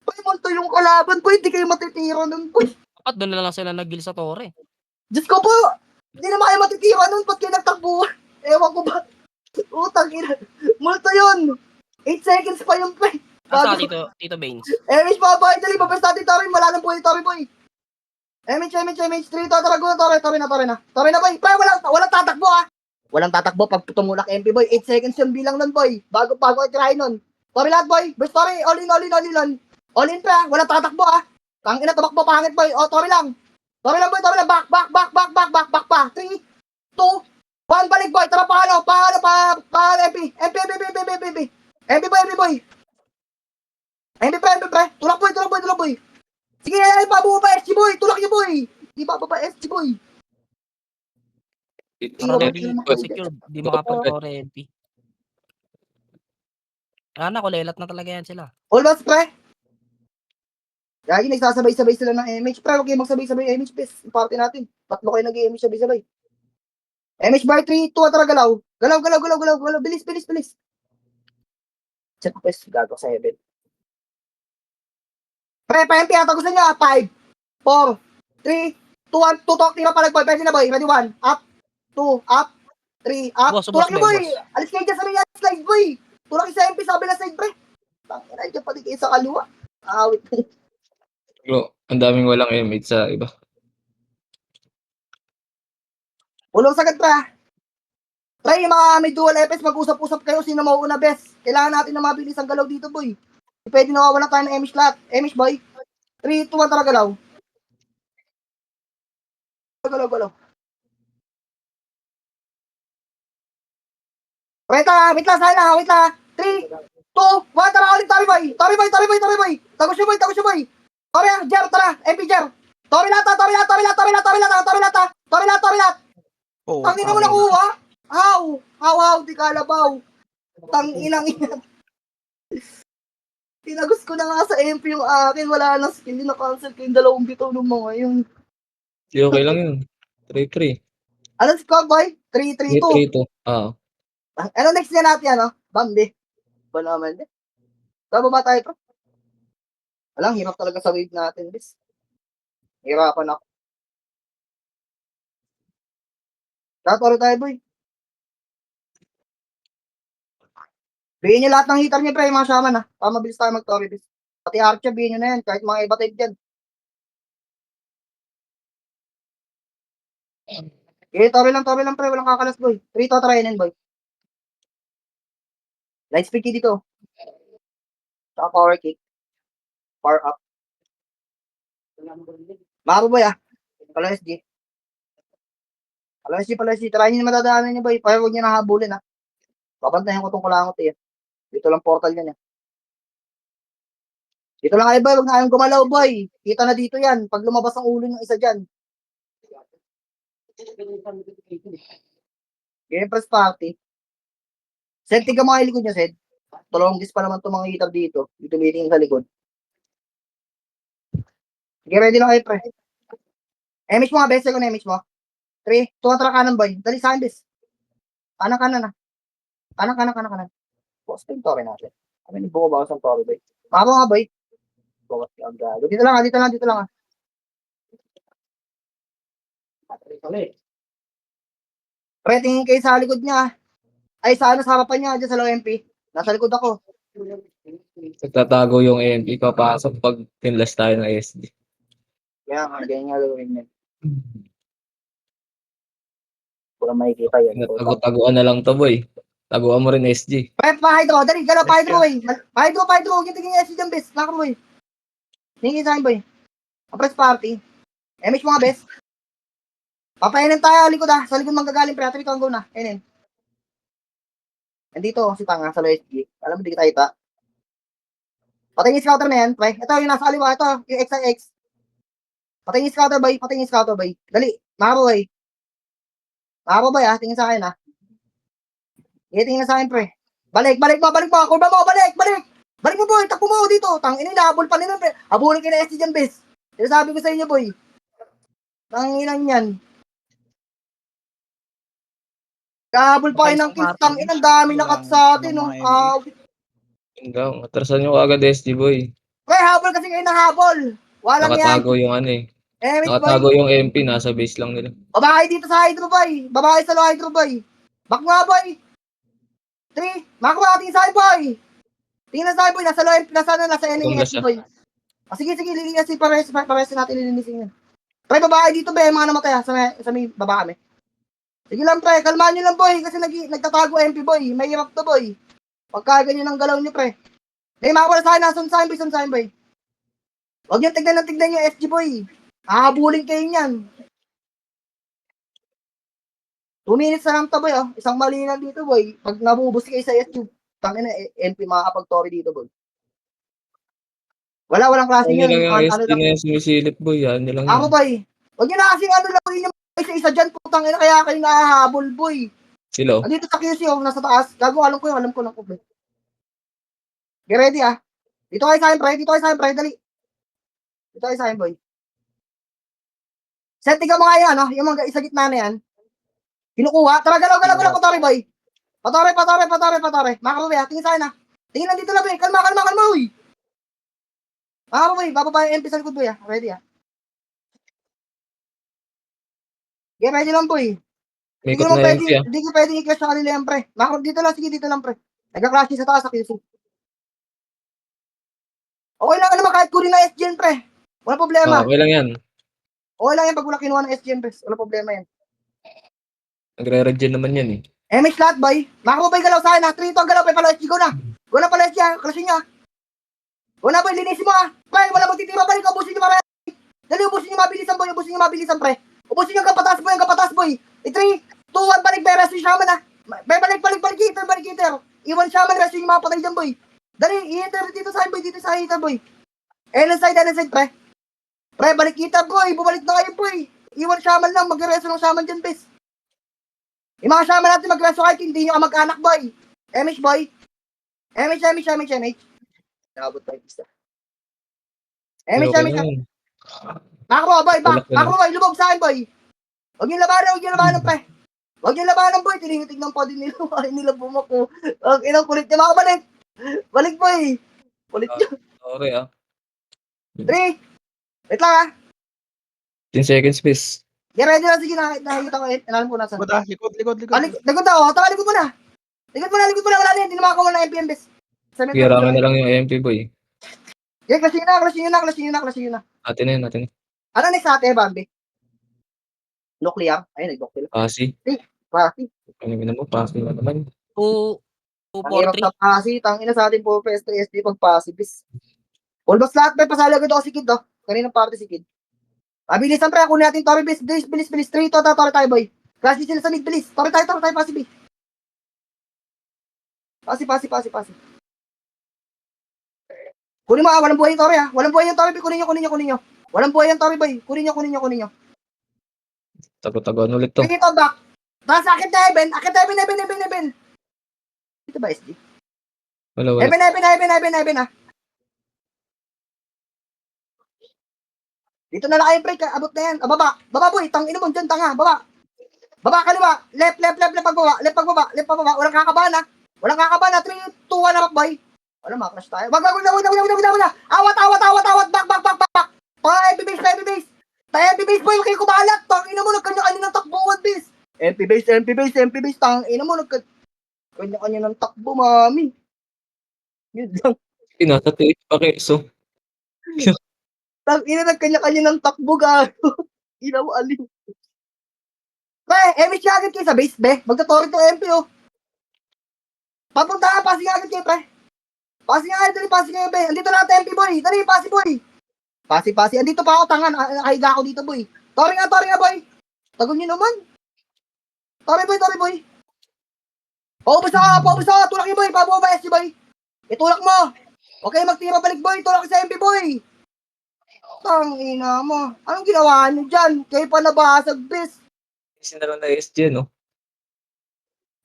Boy, multo yung kalaban, boy. Hindi kayo matitira nun, boy. Dapat doon na lang sila nag-kill sa Torre. Diyos ko po. Hindi naman kayo matitira nun. Ba't kayo nagtakbo? Ewan ko ba? Utang ina. Multo yun. 8 seconds pa yung play. Asa Tito Baines? MH, babae dali. Babas natin, Tore. Wala nang buhay, Tore, boy. MH. 3, Tore na. Tore na, boy. Pre, walang tatakbo, ah. Walang tatakbo pag tumulak MP, boy. 8 seconds yung bilang nun, boy. Bago i-try nun. Tore lahat, boy. Burst, Tore. All in. All in, pre, ah. Walang tatakbo, ah. Tangina, tumakbo, pangit, boy. O, Tore lang, boy. Back pa. 3, 2, 1, balik, boy. Tara, paano, MP. MP, boy. MP, pre. Tulak, boy. Sige, pabuo pa, SG, boy. Tulak niyo, boy. Di ba pa SG, boy? Para Tingnan hindi mo, secure, di makapag-Torre NP. Na, kulelat na talaga yan sila. Almost, pre. Gagi, nagsasabay-sabay sila ng MH. Pre, huwag kayo magsabay-sabay MH, bes. Party natin. 3 kayo nag-MH sabay-sabay. MH bar 3, 2, tara, galaw. Galaw. Bilis. Check, bes. Gago sa 7. Pre, pa-MP, tagusan niya. 5, 4, 3, 2, 1, tutok, tira palag, boy. Pwede na, boy. Ready, 1, up, 2, up, 3, up. Boss, Tulak niyo, boy. boss. Alis kayo dyan sa may slide, boy. Tulak sa MP, sabi na side, pre. Tangina, dyan pati kayo sa kaliwa. Awit. Bro, ang daming walang MH sa iba. Ulong sagad, pre. Pre, yung mga may dual FS, mag-usap-usap kayo. Sino mauuna, best? Kailangan natin na mabilis ang galaw dito, boy. Pwede nawawala tayo ng MH lahat. MH, boy. 3, 2, 1, tara, galaw. Galaw. Wait lang, sana. 3, 2, 1, tara, ulit, Tori, boy. Tagos yung, boy. Tori, Jer, tara. MP, Jer. Tori lata. Oo, Tangina mo nakuha. How, di kalabaw. Tanginang ina. Tinagos ko na nga sa MP yung akin. Wala nang skill. Hindi na-cancel ko yung 2 bitaw ng mga yun. Di okay lang yun. 3-3. Ano score, boy? 3-3-2. 3-3 to. Ah. Ano next niya natin, ano? Bambi. Ba naman din? Saan ba tayo, bro? Walang hirap talaga sa wave natin, bis. Hirapan ako. Tataro tayo, boy. Bigyan niyo lahat ng hitter niyo, pre, yung mga shaman, ha? Para mabilis tayo mag-Tori, bis. Pati Archer, bigyan niyo na yan. Kahit mga iba type dyan. Okay, Tori lang, pre. Walang kakalas, boy. 3 to try boy. Light speed key dito. Saka power kick. Power up. Maro, boy, ah. Kala SG. Alas si, try nyo na matadaanan nyo, boy. Pero huwag nyo nahabulin, ha. Babantayan ko tong kulangot, eh. Dito lang portal yan, eh. Dito lang kayo, boy. Huwag na kayong gumalaw, boy. Kita na dito yan. Pag lumabas ang ulo ng isa dyan. Game press party. Sed, tiga mga likod nyo, Sed. Tulonggis pa naman itong mga hitab dito. Dito meeting sa likod. Sige, ready na kayo, pre. Image mo nga, best. Second image mo. 3, 2, atara kanan, boy. Dali sa akin, bes. Kanan na. Kanan. Bukas pa yung tore natin. Kami ni buko bawas ang tore, boy. Makapo nga, boy. Bukas ka ang gago. Dito lang, ha. Pre, tingin kayo sa likod niya, ha. Ay, sa harapan niya, dyan sa low MP. Nasa likod ako. Nagtatago yung AMP, papasok pag tinlas tayo ng SD. Kaya nga, ganyan nga gawin niya. Wala makikita yan. Tago-taguan na lang to, boy. Taguan mo rin SG. Pre, pa-hydro. Dali, gala, pa-hydro, boy. Pa-hydro. Huwag yung tingin SG dyan, bes. Nakro, boy. Tingin sa akin, boy. Press party. Image mo nga, bes. Papainin tayo, likod, ha. Sa likod manggagaling, pre. Atri ko ang go na. Ayun. Nandito, si Tanga, sa low SG. Alam mo, di kita ita. Patayin yung scouter na yan, pre. Ito, yung nasa kaliwa. Ito, yung XIX. Patayin yung scouter, boy. Dali. Makapo, boy. Ha. Tingin sa akin, ha. Tingin na sa akin, pre. Balik mo. Kurba mo, balik. Balik mo, boy. Takbo mo dito. Tangin nila, habol pa nila, pre. Habulin kayo na SG dyan, bes. Sabi ko sa inyo, boy. Tanginan yan. Kahabol pa kayo ng kills. Tangin, ang dami nakat sa atin, no. Hanggang, atrasan nyo agad SG, boy. Pre, habol kasi kayo ng habol. Walang yan. Nakatago yung ano eh. Image, boy. Nakatago yung MP, nasa base lang nila. Babae dito sa hydro, boy. Babae sa low hydro, boy. Back nga, boy. 3. Makakuha, tingin sa akin, boy. Tingin na sa akin, boy. Nasa Tumlas NAS, boy. Sige, lilinis si pares natin lilinisin yan. Pre, babae dito, be. Mga namatay, ha. Sa may baba kami. Sige lang, pre. Kalmahan nyo lang, boy. Kasi nagtatago MP, boy. May hirap to, boy. Pagka ganyan ang galaw nyo, pre. Makakuha sa akin, nasun sa akin, boy. Huwag nyo tignan yung SG, boy. Hahabulin kayo niyan. 2 minutes na lang to, boy, oh. Isang mali lang dito, boy. Pag nabubus kayo sa SG, tangin na MP makakapag-tori dito, boy. Walang klase Ano yun. lang yung SD na yung sumisilip, boy. Yan nilang Ako, yun. boy. Huwag nyo na kasing lang yung isa-isa dyan, putang ina, kaya kayo nahahabol, boy. Sila, oh. Andito sa QC, oh, nasa taas. Gago, alam ko, boy. Get ready, ah. Dito kayo sa akin, pre. Dali. Dito kayo sa akin, boy. Set, tingnan mo nga yan, no? Yung mga isa gitna na yan. Kinukuha. Tara, galaw, patore, boy. Patore. Makaroon, ha? Tingin sa akin, ha? Tingin nandito lang, boy. Kalma, boy. Makaroon, boy. Bababa yung MP sa likod, boy, ha? Ready, ha? Okay, ready lang, boy. May ikot na MP, ah. Hindi ko pwede i-crash sa kanila yan, pre. Makaroon, dito lang, pre. Nagka-crash sa taas sa QC. Okay lang naman kahit kunin na SGN, pre. Walang problema. Okay lang yan. Okay lang yan pag wala kinuha ng SGN, pre. Walang problema yan. Nagre-regen naman yan, eh. MH lahat, boy. Makaroon, boy, galaw sa akin, ha? 3 to ang galaw, pre. Pala SG, go na. Go na pala SG, ha? Crash niya. Go na, boy. Linisin mo, ha? Pre, wala magtitira, balik. Ubusin niyo, pare. Dali, ubusin niyo mabilisan, pre. Ubusin niyo ang kapatas, boy. 3, 2, 1, balik, pre. Rest yung shaman, ha? Balik, hitter. Iwan shaman, rest yung mga patay dyan, boy. Dali, i-hitter dito sa akin, boy. Dito sa hitter, boy. Ellen side, pre. Pre, balik hitter, boy. Bumalik na kayo, boy. Iwan shaman lang. Mag-reso ng shaman dyan, bes. Yung mga shaman natin mag-reso kahit hindi nyo ka mag-anak, boy. MH, boy. MH. Nakabot tayo, isa. MH. Makro, boy. Boy. Lubog sa akin, boy. Huwag yung labanan, pre. Huwag yung labanan, boy. Tingnan pa din nila. Ay, nila bumako. Ang inang kulit niya. Makabalik. Balik, boy. Kulit niya. Sorry, ah. 3. Wait lang, ha. 10 seconds, please. Get ready na. Sige, nakikita ko. Alam ko nasa. Likod. Likod ako. Taka, likod mo na. Wala na yan. Hindi na makakuha ng MPM, bes. Kiraman na lang yung MP, boy. Yeah, clash nyo na. Atin na yun. Ano next sa ate, Bambi? Nuclear? Ayun, nag-nuclear. Pasi. Pasi. Ano mo, pasi na naman. 2, Ang hirap 4, 3. sa pasi. Tangina sa atin po, PSD pag pasi, bis. Almost lahat, pre. Pasali agad ako si Kid, oh. Kaninang party si Kid. Mabilisan, pre. Kunin natin, Tori, bilis. 3, Tori tayo, boy. Klase sila sa mid, bilis. Tori tayo, pasi B. Pasi. Kunin mo walang buhay yung Tori Walang buhay yung Tori, kunin nyo. Walang buhay yung Tori, boy. Kunin nyo. Tago-tagoan ulit to. Bring it on back. Tapos akit na Eben. Ito ba SD? Wala. Eben Dito na lang kayo break, abot na yan. Baba boy, tangina mo dyan, tanga, baba. Baba kaliwa, left pagbaba. Walang kakabahan ha. 3, 2, 1 na boy. Wala, makrush tayo. Wag. Awat, back. MP base. MP base boy, kayo kumalat. Tangina mo, nagkanya-kanya ng takbuhan, bis. MP base, tangina mo, nagkanya-kanya ng takbo, mami. Yun lang. Nasa tiis pa keso. Tangina, nagkanya-kanya ng takbo, gago. Inaw, aliw. Pre, MS agad kayo sa base, be. Magta-tori to MP, oh. Papunta ka, passing agad kayo, pre. Passing kayo, be. Andito na MP, boy. Dali, passing, boy. Pasi. Andito pa ako, tangan. Nakahiga ako dito, boy. Tori nga, boy. Tagon nyo naman. Tori, boy. Paubos ako. Tulak niyo, boy. Pabuha ba SG, boy? Itulak mo. Okay, magtira balik, boy. Tulak sa MP, boy. Tangina mo. Anong ginawa nyo dyan? Kayo pa nabasag, bis. Isin na lang na SG, no?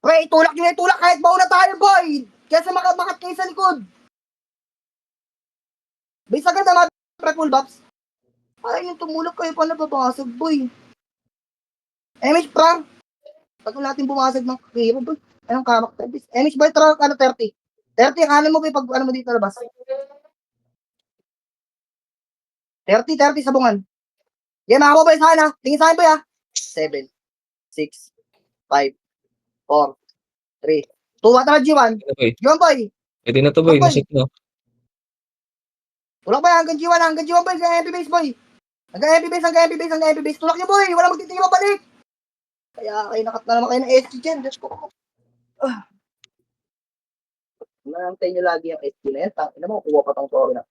Pre, itulak kahit mauna tayo, boy. Kesa makat kayo sa likod. Base agad na pre full buffs. Ay, yung tumulak kayo pa nababasag, boy. MH, prank. Pag natin bumasag ng hero, boy. Anong karakter, bis? MH, boy, 30. 30, kanan mo, boy, pag ano mo dito labas. 30 sabungan. Yan, ako, boy, sa akin, ha. Tingin sa akin, boy, ha. 7, 6, 5, 4, 3, 2, at G1. Okay. G1, boy. Pwede na to, boy. Boy. Nasik na. Tulak, boy, hanggang G1, boy. Hanggang MP base, boy. Hanggang MP base. Tulak niyo, boy. Wala magtitingin mabalik. Kaya kayo nakat na naman kayo ng SG dyan. Diyos ko. Nangantay nyo lagi yung SG na yan. Tangina mo, kuha pa tong Tori na.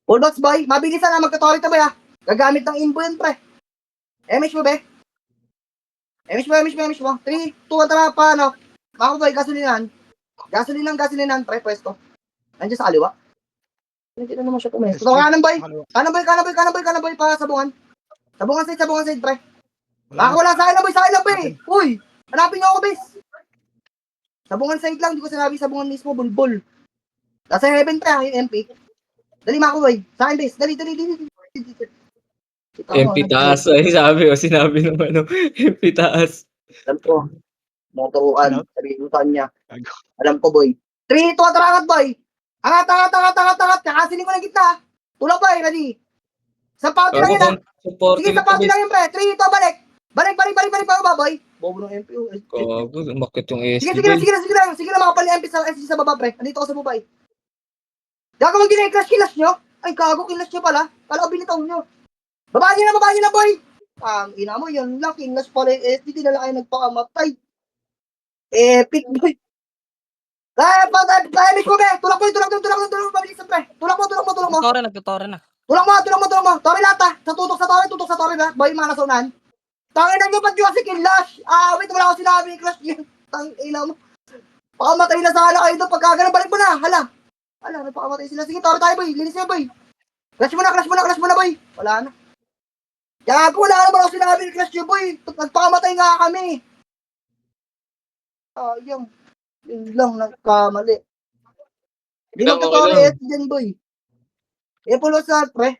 Full box, boy. Mabilisan na magka-Tori ta, boy, ha. Gagamit ng inbo yun, pre. MH mo, be. MH mo. 3, 2, 1, tara pa, ano. Mako, boy, gasolinan, pre, pwesto. Nandiyan sa kaliwa. Hindi na naman siya pumesto. So, kanan, boy, para sabungan. Sabungan side, pre. Baka wala sa akin lang, boy. Uy, hanapin niyo ako, bes. Sabungan side lang, di ko sinabi sabungan mismo, bulbul. Nasa heaven, pre, yung MP. Dali, Mako, boy. Sa akin, bes. Dali. MP taas. Ay, sinabi ng ano. MP taas. Alam ko. Motoruan. Sabihin ko sa kanya. Alam ko, boy. 3, 2, tarangat, boy. Angat. Kakasinin ko ng gitna. Tulak, boy. Ready. Sa pauti lang yun, ha. Sige, sa pauti lang yun, pre. 3, 2, balik. Balik pa, boy. Bobo ng MP. Gago, umakit yung SG. Sige lang, makapal yung MP sa SG sa baba, pre. Andito ako sa baba, eh. Gago mong kilash nyo? Ay, gago, kilash nyo pala. Kala ko binitaw nyo. Babaan nyo na, boy. Ina mo, yun lang. Kilash pala yung SG. Di na lang kayo nagpakamatay. Epic, boy. Kaya, miss mo, be. Tulak mo. Pabilisan, pre. Tulak mo. Nagtutora na. Tulak mo. Tori lahat, ha. Tutok sa tori lahat. Boy, mga nasa unahan. Tangina nyo, ba't yung kasi kilash? Wait, wala ako sinabi. Kilash yun. Tangina mo. Pakamatay na sana kayo doon. Pagka ganun, balik mo na. Hala, napakamatay sila. Sige, tori tayo, boy. Linis niya, boy. Clash mo na, boy. Wala na. Gago, wala naman ako sinabi ni Clash nyo, boy. Nagpakamatay nga kami. Yun lang, nagkamali. Hindi Tama ko magka-tori lang. dyan, boy. Pulo sa pre.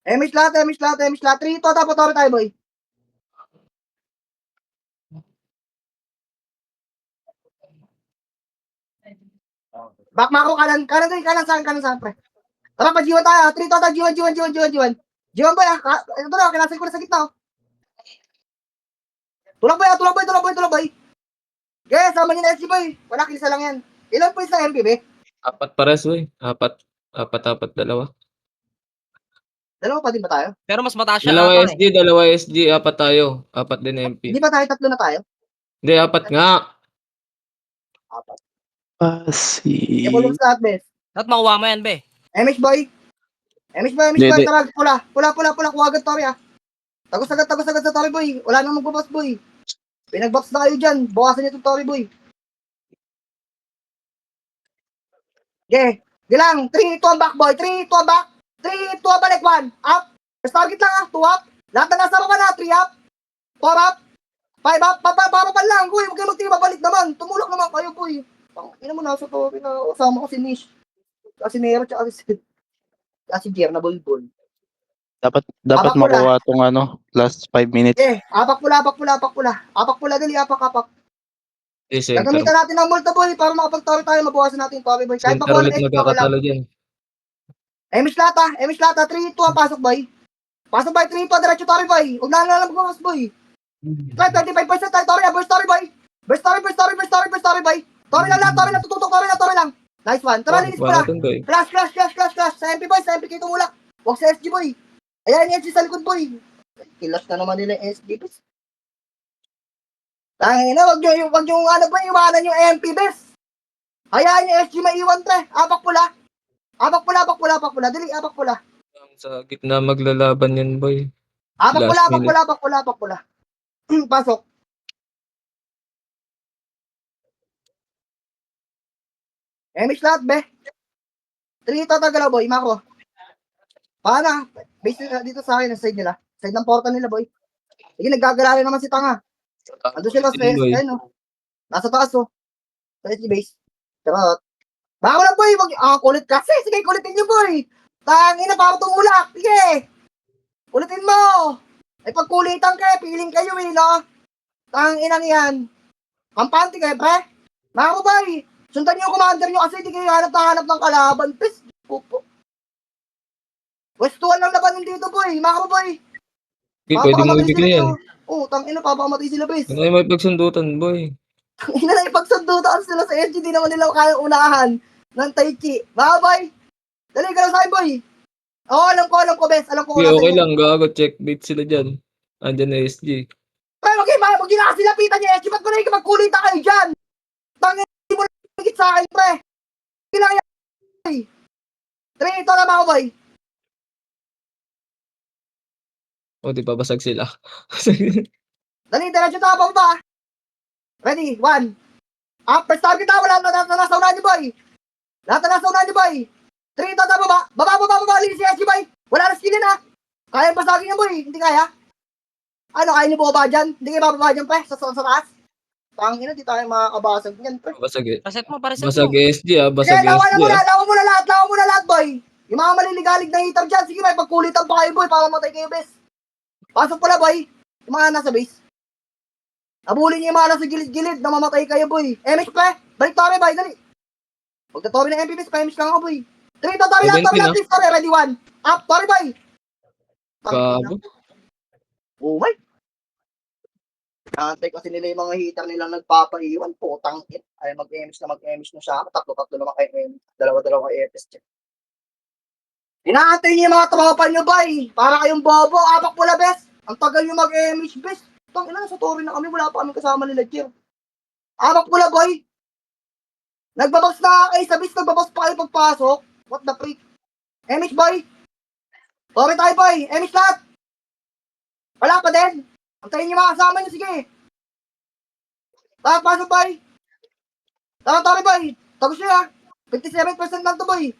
Emish lahat. 3, to, tapos tori tayo, boy. Back macro, kanan saan, pre. Tara, pa-G1 tayo. 3, to, G1. G1, boy, ha. Ito na, kinasay ko na sa gitna, oh. Tulak, boy. Okay, sama niyo na SG, boy. Wala, kilisa lang yan. Ilan points na MP, be? 4 pares, boy. 4, 2. Dalawa pa din ba tayo? Pero mas mataas siya Dalawa ata, SG, 4 tayo. 4 din MP. Hindi ba tayo 3 na tayo? Hindi, 4 nga. 4. Si... Full box lahat, bes. At makuha mo yan, be. MH boy. Dede. Tara, pula. Kuha agad, Tori, ha. Tagos agad sa Tory Boy. Wala nang magbaboss boy. Pinagbox na kayo dyan. Bukasan niyo itong Tory Boy. Okay. Gilang. 3, 2 ang back boy. 3, 2 ang back. 3, 2 ang balik. 1. Up. First target lang 2 up. Lahat na nasa baba na. 3 up. 4 up. 5 up. Papapan lang. Uy, huwag kayo magtingin. Babalik naman. Tumulok naman kayo boy. Ina mo nasa Tory na. Kasama ko si Nish. Kasi Nero tsaka si Jer na bulbul. Dapat Abak mo makuha tong last 5 minutes. Eh, apak pula. Apak pula dali, apak. Eh, center. Gagamitan natin ng multa boy para makapag-Tory tayo, mabawasan natin yung Tory boy. Kahit Center makuha ulit ng 8, okay lang. magkakatalo dyan. Emish Lata, 3, 2 ang pasok boy. Pasok boy, 3, 2, diretso Tory boy. Huwag na lang bukas boy. Try 25% tayo, Tory, burst Tory boy. Burst Tory boy. Tory lang, tututok, Tory lang. Nice one. Tara, linis pala. Clash. Sa MP boy, sa MP kayo tumulak. Huwag sa SG boy. Ayan yung SG sa likod boy. Kilas na naman nila yung SG boys. Tangina, wag yung iwanan yung MP bes. Hayaan yung SG maiwan pre. Apak pula. Dali, apak pula. Sa gitna maglalaban yan, boy. Apak Last pula. Pasok. Emish lahat be. 3 tatagalaw boy, mako. Paano? Base dito sa akin, side nila. Side ng portal nila boy. Sige, naggagalaw naman si Tanga. Ando sila sa boy. no. Nasa taas oh. Sa SG base. Charot. Baka lang boy, kulit kasi. Sige, kulitin niyo boy. Tangina, para tumulak. Sige. Kulitin mo. Ay pagkulitan kayo, piling kayo no. Tanginang yan. Kampante kayo, pre. Mako boy. Sundan niyo yung commander niyo kasi hindi kayo hanap ng kalaban. Pes, pupo. Westuan lang laban dito boy. Mako boy. Okay, pwede mo ibigay yan. Tangina, papakamatay sila bes. Ano ay may pagsundutan, boy? Ina na ipagsundutaan sila sa SG, di naman nila kaya unahan ng Taichi. Babay! Dali ka lang sa akin, boy! Oo, alam ko, bes. Alam ko. Okay lang, gago. Check bait sila dyan. Andyan na SG. Ay, wag yun na kasi lapitan niya, SG. Ba't ko na yung magkulita kayo dyan? Tangin, hindi mo nagigit sa akin, pre. Hindi lang yan, boy. 3, ito naman ako, boy. O, di ba basag sila? Dali, diretso tayo pa ba? Ready, 1. First target na, wala na nasa unahan niyo, boy. Lahat na nasa unahan niyo, boy. 3, ito na baba. Baba, linis si SG, boy. Wala na skillin, ha. Kaya basagin niya, boy. Hindi kaya. Ano, kaya niyo baba dyan? Hindi kayo bababa dyan, pre? Sa taas? Tangina, di tayo makakabasag niyan, pre. Basag eh. Reset mo, reset Basag mo. SG ah. Sige, Basag lawan SG ah. mo na lahat, boy. Yung mga maliligalig na hitter dyan, sige, boy, pagkulitan pa kayo, boy, para matay kayo, bes. Pasok pala, boy. Yung mga nasa base. Abulin niyo yung mga nasa gilid-gilid na mamatay kayo, boy. MX, pre. Balik Tory, boy, dali. Huwag na Tory na MP, bes, pa-MX lang ako, boy. 3, ito, Tory lang, please, Tory, ready, 1. Up, Tory, boy. Gago. Oh, my. Antay kasi nila yung mga hitter nilang nagpapaiwan. Putang it. Ay, mag-emis na siya. Tatlo naman kayo emis. Dalawa kayo EPS check. Inaantay niyo yung mga tropa niyo, bay. Para kayong bobo. Apak pula, bes. Ang tagal nyo mag-emis, bes. Tang ina, sa Tory na kami. Wala pa kami kasama nila, Jer. Apak pula, boy. Nagbabas na kayo sa bis. Nagbabas pa kayo pagpasok. What the freak? Emis, boy. Tory tayo, boy. Emis lahat. Wala pa din. Antayin niyo mga kasama niyo, sige. Pasok, boy. Tara, Tory, boy. Tagos niyo, ha. 57% lang to, boy.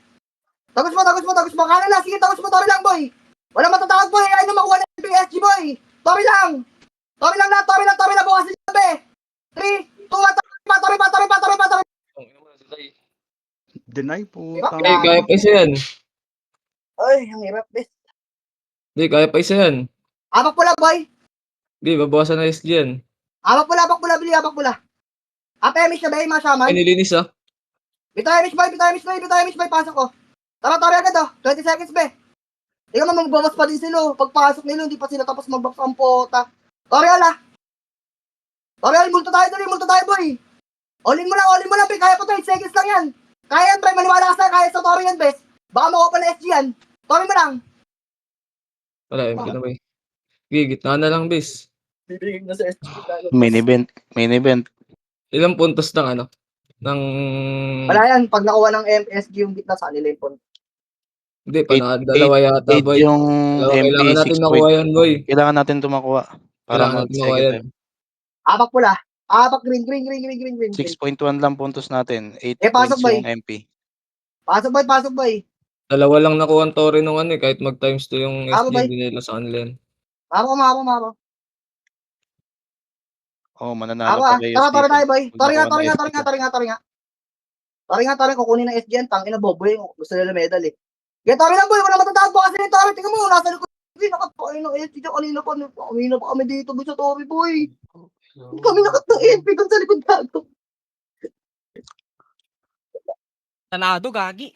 Tagos mo. Kana lang. Sige, tagos mo, Tory lang, boy. Wala matatawag, boy. Ayaw na makuha ng PSG, boy. Tory lang. Tory lang. Bukas niyo, be. 3, 2, 1, Tory. Deny po. Hindi, kaya pa isa yan. Ay, ang hirap, be. Hindi, kaya pa isa yan. Apak pula, boy. Hindi, babawasan na SG yan. Apak pula. Emis na, be. Mga shaman. Ay, nilinis ah. Bitaw Emis, boy. Pasok ko. Tara, Tory agad, oh. 20 seconds, be. Tingnan mo, magbawas pa din sila. Pagpasok nila, hindi pa sila tapos mag-box ang pota. Tory, multo tayo, boy. All-in mo lang, be. Kaya pa 20 seconds lang yan. Kaya yan, pre. Maniwala ka sa kaya sa Tory yan, bes. Baka makuha pa na SG yan. Tory mo lang. Wala, MP na ba eh. Okay, gitna na lang, bis. Bibigyan na sa SG. Main event. Ilang puntos ng ano? Ng... Wala yan. Pag nakuha ng MSG yung gitna sa kanila yung punto. Hindi, Eight- dalawa yata, 8 boy. yung Dalawa, MP, kailangan 6 natin point. makuha yan, boy. Kailangan natin ito makuha para Kailangan natin makuha mag-second yan. time. Apak pula. Apak green. 6.1 lang puntos natin. 8 pasok, points boy. yung MP. Pasok, boy. Dalawa lang nakuha ang Tori nung ano eh. Kahit mag-times 2 yung Ako, SG, boy. hindi nila sa kanila yan. Maro. Oh, mananalo Ako pa ah. kayo Tara dito. tayo, boy. Pag nakuha ng Tori SG ko. nga. Kukunin ng SG yan. Tangina boboy. Gusto nila medal eh. Get Tori lang, boy. Wala matatawag po kasi ni Tori. Tingnan mo. Nasa likod. Nakapakain ng SG dyan. Kanina pa kami dito. Boy, sa Tori, boy. Hindi kami nakatayin. Pigan sa likod gato. Tanado, gagi.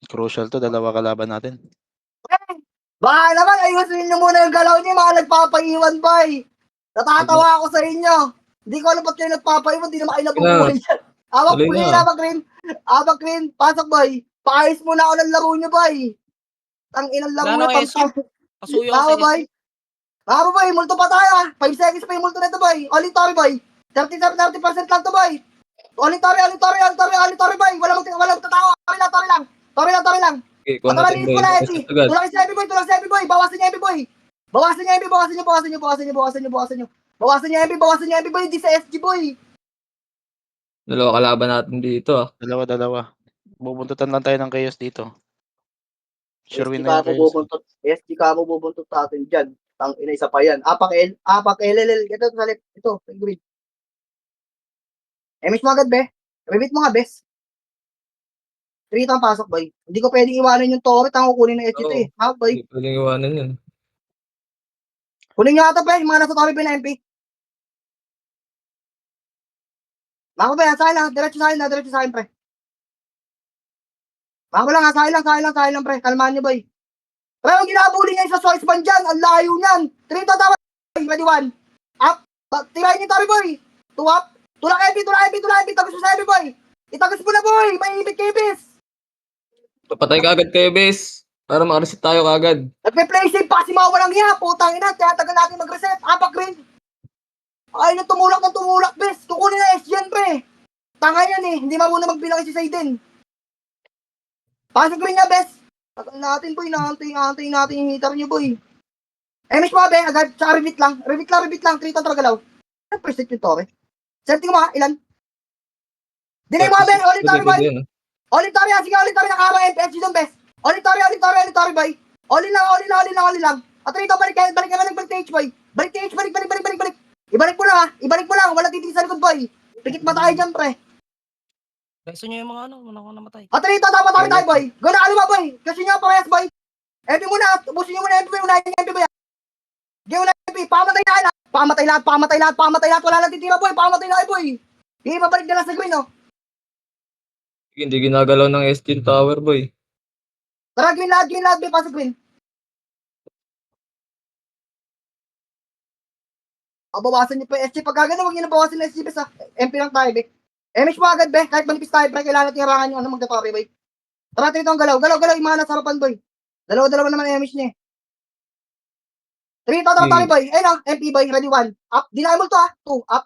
Crucial to, dalawa kalaban natin. Baka naman, ayusin nyo muna yung galaw niyo. Mga nagpapaiwan, boy. Natatawa ako sa inyo. Hindi ko alam ba't kayo nagpapaiwan. Hindi naman kayo nabubuhay yan. Awak Tuloy puli, na. Abak green. Pasok, boy. Paayos muna ako ng laro nyo, boy. Inang laro Wala nyo. na, SG. Pasuyo Baka, ako sa boy. Baka, boy. Multo pa tayo, ah. 5 seconds pa yung multo na ito, boy. Only Tori, boy. 30% lang to, boy. Only Tori, boy. Walang tatawa. Tori lang. Okay, kuha Patara, natin, linis boy. ko na, Yes, Eddie. agad. Tulak si Eddie, boy. Bawasan niya, Eddie, boy. Bawasan niyo, Eddie, boy. Hindi sa SG, boy. Dalawa kalaban natin dito ah. Dalawa. Bubuntutan lang tayo ng chaos dito. Sure win SG na yung chaos. ka mo bubuntot sa atin dyan. Ina, isa pa yan. Apak LLL. Ito, salit. Ito, green. Miss mo agad, be. Repeat mo nga, bes. 3 tang pasok, boy. Hindi ko pwedeng iwanan yung Torre. Tango kunin ng SG to, eh. Ha, boy? Hindi pwedeng iwanan yun. Kunin nyo ata, be. Yung mga nasa Torre, be, na MP. Mako, be. Sa akin lang. Diretso sa akin, pre. Mako lang, sa akin lang, pre. Kalmahan nyo, boy. Pre, yung ginabuli niya sa Source Band dyan. Ang layo niyan. 3 tatawa. Ready, 1. Up. Tirahin niyo, Torre, boy. 2 up. Tulak MP. Itagos mo sa MP, boy. Itagos mo na, boy. May ibig kayo, bes. Papatay ka agad kayo, bes. Para makareset tayo kagad. Nagpe-play safe pa kasi mga walang hiya. Putang ina. Kaya tagal natin mag-reset. Apak green. Ay, nang tumulak, bes. Kukunin na SG yan, pre. Tanga yan eh. Hindi mabuna magbilang si Saiden. Pasok green nga, bes. Tagal natin, boy. Naantay natin yung hitter niyo, boy. Miss mo, be. Agad. Tsaka repeat lang. 3 tang tragalaw. Ano percent yung Torre? Setting mo, ha? Ilan? Dinay mo, be. Ulit Torre, boy. Ulit Torre, sige. Ulit Torre. Nakama SG doon, bes. Ulit Torre, boy. Oli lang. At rito, balik TH, boy. Balik TH. Ibalik mo lang. Wala titig sa likod, boy. Pikit ba tayo dyan, pre? Reso nyo yung mga muna ko namatay. At rito, dapat tayo, boy. Go na, alima, boy. Kasi nga, parehas, boy. MP muna. Busin nyo muna MP, boy. Unahin yung MP, boy. Gawin na MP. Pamatay lahat. Wala lang titira, boy. Pamatay na, boy. Hindi, babalik na lang sa green, no? Hindi ginagalaw ng SG Tower, boy. Tara, green lahat, boy. Pasok green. Bawasan niyo pa yung SG. Pag gagano, huwag niyo na bawasan yung SG, bes, ha? MP lang tayo, be. MH mo agad, be. Kahit manipis tayo, pre. Kailangan natin harangan yung magdapari, boy. Tara, ito ang galaw. Yung mga nasa harapan, boy. Dalawa naman ang MH niya, eh. 3, tara, boy. Ayun, no? MP, boy. Ready, 1. Up. Di na mo to, ha? 2, up.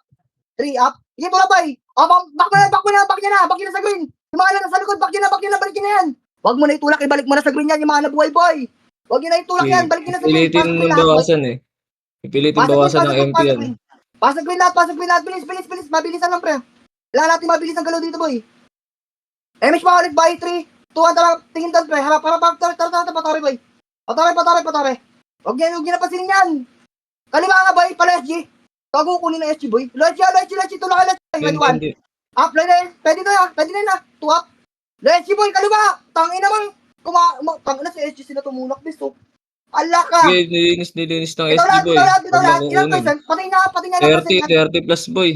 3, up. Sige, tula, boy. Back niya na sa green. Yung mga nasa likod, back niya na, balik niya na yan. Huwag mo na itulak, ibalik mo na sa green yan, yung mga nabuhay, boy. Huwag niyo na itulak yan, balik niyo na sa green. Pilitin mong bawasan eh. Pilitin bawasan ng MP yan. Pasok green lahat. Bilis. Mabilisan lang, pre. Kailangan natin mabilis ang galaw dito, boy. MH pa ulit, boy. 3, 2, 1, tara. Tingin doon, pre. Harap, tara, patore, boy. Patore. Huwag niyo na pansinin yan. Kaliwa nga, boy. Pala SG. Tago kunin na SG, boy. Let's tulak ka, let's. Ready, 1. Up, pwede na, 2 up. Let's, boy, kaliwa. Tangin naman. Tangin na si SG sila tumulak, bis, oh. Ala ka. Sige, nilinis ng Ito SG, boy. lahat. Huwag Ilang makukunin. percent? Pati nga ng percent. 30 plus, boy.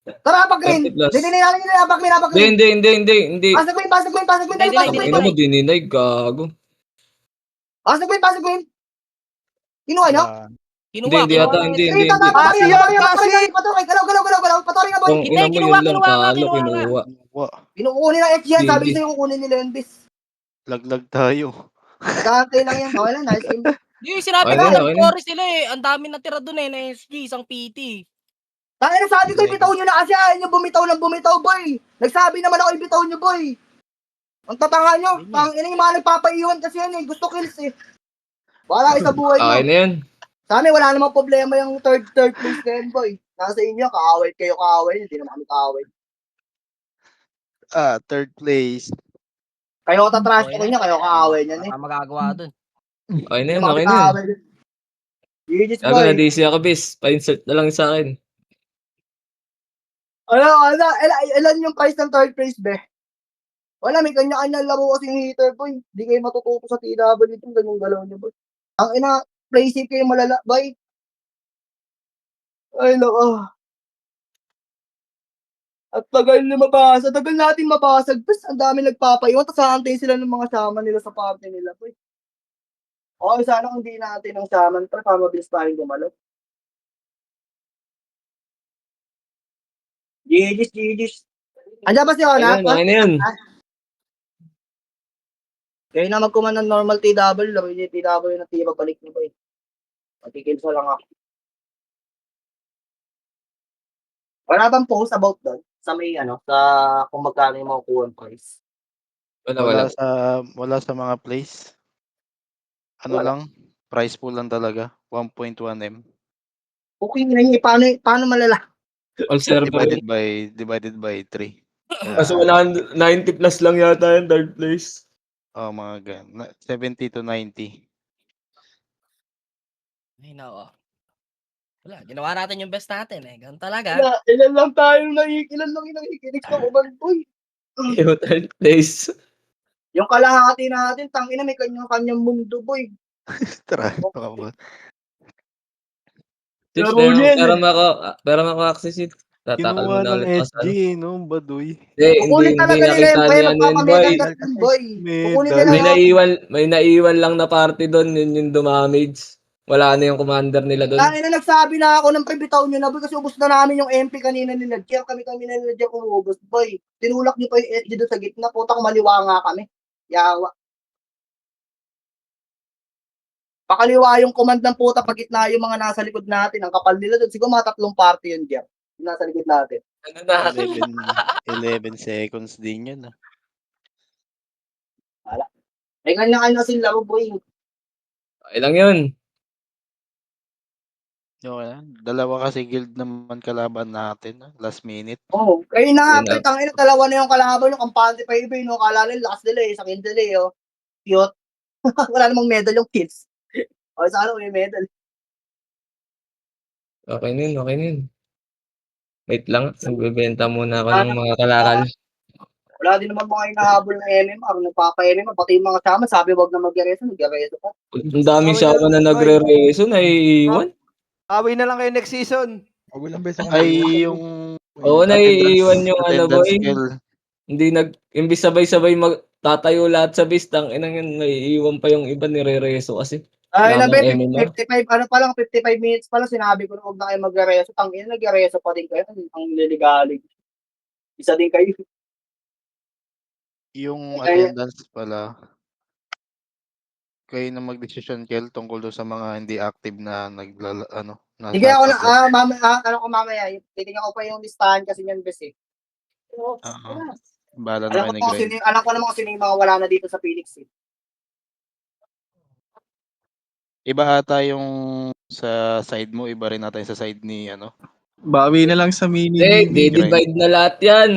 Tara, apak green. 30 plus. Dininalan nyo na, apak green. Hindi. Pasok green. Ina mo, dininay, gago. Pasok green. Kinuha nyo? Hindi yata, hindi. Galaw. Patore nga, boy. Kung ina mo yun lang, talo, kinuha. Pinukunin ng SG yan. Sabi Hindi. sa'yo kukunin nila yun, bis. Laglag tayo. Nagkakantay lang yan. Okay lang, nice game. Hindi, sinabi Okay ko, na. nag-core sila eh. Ang dami natira dun eh, na SG, isang PT. Tangina, sabi ko, ibitaw nyo na kasi ayaw nyo bumitaw, boy. Nagsabi naman ako, ibitaw nyo, boy. Ang tatanga nyo. Tangina yung mga nagpapaiwan kasi yan eh. Gusto kills eh. Wala kayo sa buhay nyo. Okay na yun. Sa amin, wala namang problema yung third place na yun, boy. Nasa inyo, kaaway kayo, kaaway. Hindi naman kami kaaway. Third place. Kayo tatrash ko niya, kayo kaaway niyan eh. Wala kang magagawa dun. Okay na Hindi yun, naman okay kami na yun. kaaway. GG's, Gago boy. na DC ako, bis. Pa-insert na lang sa akin. Ilan yung price ng third place, be? Wala, may kanya-kanya laro kasi yung hater, boy. Hindi kayo matututo sa TW nito, ganyung galaw niyo, boy. Ang ina, play safe kayo malala, boy. Ay, nako. At tagal na mabasa, tagal natin mabasag. Tapos ang dami nagpapaiwan, tapos aantayin sila ng mga shaman nila sa party nila, boy. Okay, sana kung di natin ang shaman, para mabilis tayong gumalaw. GG's. Andiyan ba si Okay na Ona? yun, okay na yun. Kaya na magkuman ng normal TW, laro yung TW na tiba balik na, boy. Magkikilsa lang ako. Wala bang post about that? Sa may sa kung magkano yung makukuha ng price? Wala. Wala sa mga place. Ano Wala. lang, price pool lang talaga, 1.1M. Okay na yun, paano malala? All server. Divided by 3. Kaso wala, 90 plus lang yata yung third place. Mga ganun. 70 to 90. Ay, nako. Wala, ginawa natin yung best natin eh. Ganun talaga. Ilan lang yung nakikinig sa uban, boy. Yung third place. Yung kalahati natin, tangina may kanyang mundo, boy. Tara. Chips, Laro yan. pero mako-access it. Tatakal mo Kinuha na ng ulit ako sa SG, no? Baduy. Kukunin Hindi talaga nila nakita yung boy, niya ano yun, boy. magpapamedan ka boy. Kukunin Medal. nila May naiwan lang na party doon, yun yung dumamage. Wala na yung commander nila doon. Dahil na nagsabi na ako ng pibitaw nyo na boy kasi ubos na namin yung MP kanina nila. Kaya kami na nila dyan umubos, boy. Tinulak nyo pa yung SG doon sa gitna. Puta kumaliwa nga kami. Yawa. Pakaliwa yung command ng puta pag gitna yung mga nasa likod natin. Ang kapal nila doon. Siguro mga 3 party yun dyan. Yung nasa likod natin. Ano na? 11 seconds din yun. May kanya-kanya sila laro, boy. Okay lang yun. Okay na. Dalawa kasi guild naman kalaban natin. Last minute. Oo. Kayo na nga, Ayun pre. Tangina, dalawa na yung kalaban yung kampante pa iba, no? Kala nila, lakas nila eh. Sakin nila eh, oh. Cute. Wala namang medal yung kids. O, sana may medal. Okay na yun. Wait lang, nagbebenta muna ako ng mga kalakal. Wala din naman mga hinahabol ng MMR. Nagpapa-MMR. Pati yung mga sama, sabi wag na mag-reso. Nag-reso pa. Ang daming shaman na nagre-reso, naiiwan. Away na lang kayo next season. Ay, yung Oo, naiiwan yung attendance boy. skill. Hindi imbis sabay-sabay magtatayo lahat sa base, inang yun, naiiwan pa yung iba, nire-reso kasi. Ay, Wala nabe, nang MMR. 55 minutes pa lang, sinabi ko na huwag na kayo mag-reso. Tangina, nag-reso pa din kayo. Ang liligalig. Isa din kayo. Yung attendance pala, kayo na mag-decision, Kel, tungkol doon sa mga hindi active na nasa Sige ako na, tablet. mamaya, titingnan ko pa yung listahan kasi yan, bes eh. Bala na kayo ni Grind. Alam ko naman kasi yung mga wala na dito sa Phoenix eh. Iba ata yung sa side mo, iba rin ata yung sa side ni Bawi na lang sa mini. Hindi, di-divide na lahat yan.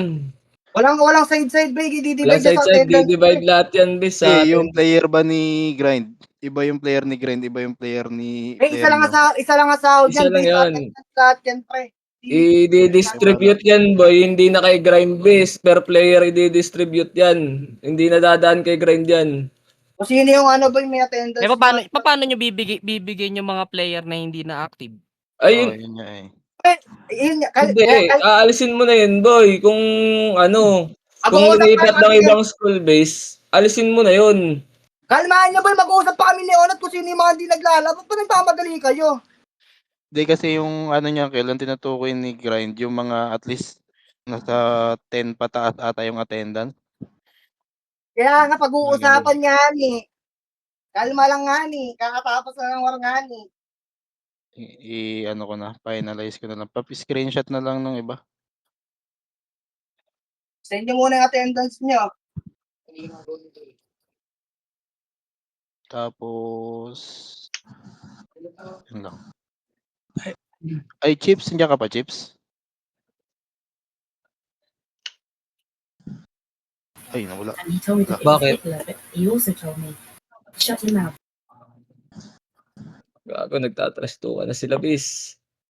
Walang side break, Walang i-divide sa side-side, attendance. di-divide lahat yan, bis, sa atin. yung player ba ni Grind? Iba yung player ni Grind, iba yung player ni Isa lang nga sahod Isa yan, lang base yan. attendance lahat yan, pre. I-distribute yan, boy. Hindi na kay grind base. Per player, i-distribute yan. Hindi na dadaan kay grind yan. Kung sino yung boy, may attendance. Eh, paano nyo bibigay yung mga player na hindi na active? Ayun. yun nga eh. Hindi, aalisin mo na yun, boy. Kung kung lumipat ng ibang school base, alisin mo na yun. Kalmahan niyo, boy. Mag-uusap pa kami ni Onat kung sino yung mga hindi naglalaro. Ba't pa nagpamadali kayo? Hindi kasi yung niya, kailan tinutukoy ni Grind, yung mga at least nasa 10 pataas ata yung attendance. Kaya nga, pag-uusapan nga ni. Kalma lang nga ni. Kakatapos na ng war nga ni. Ko na, finalize ko na lang. Screenshot na lang ng iba. Send niyo muna yung attendance niyo. Tapos, yun lang. Ay, Chips, nandiyan ka pa, Chips? Ay, nawala. And he told me that it was Hitler, but he also told me, shut your mouth. Gago, nagtatrash to na sila, bis.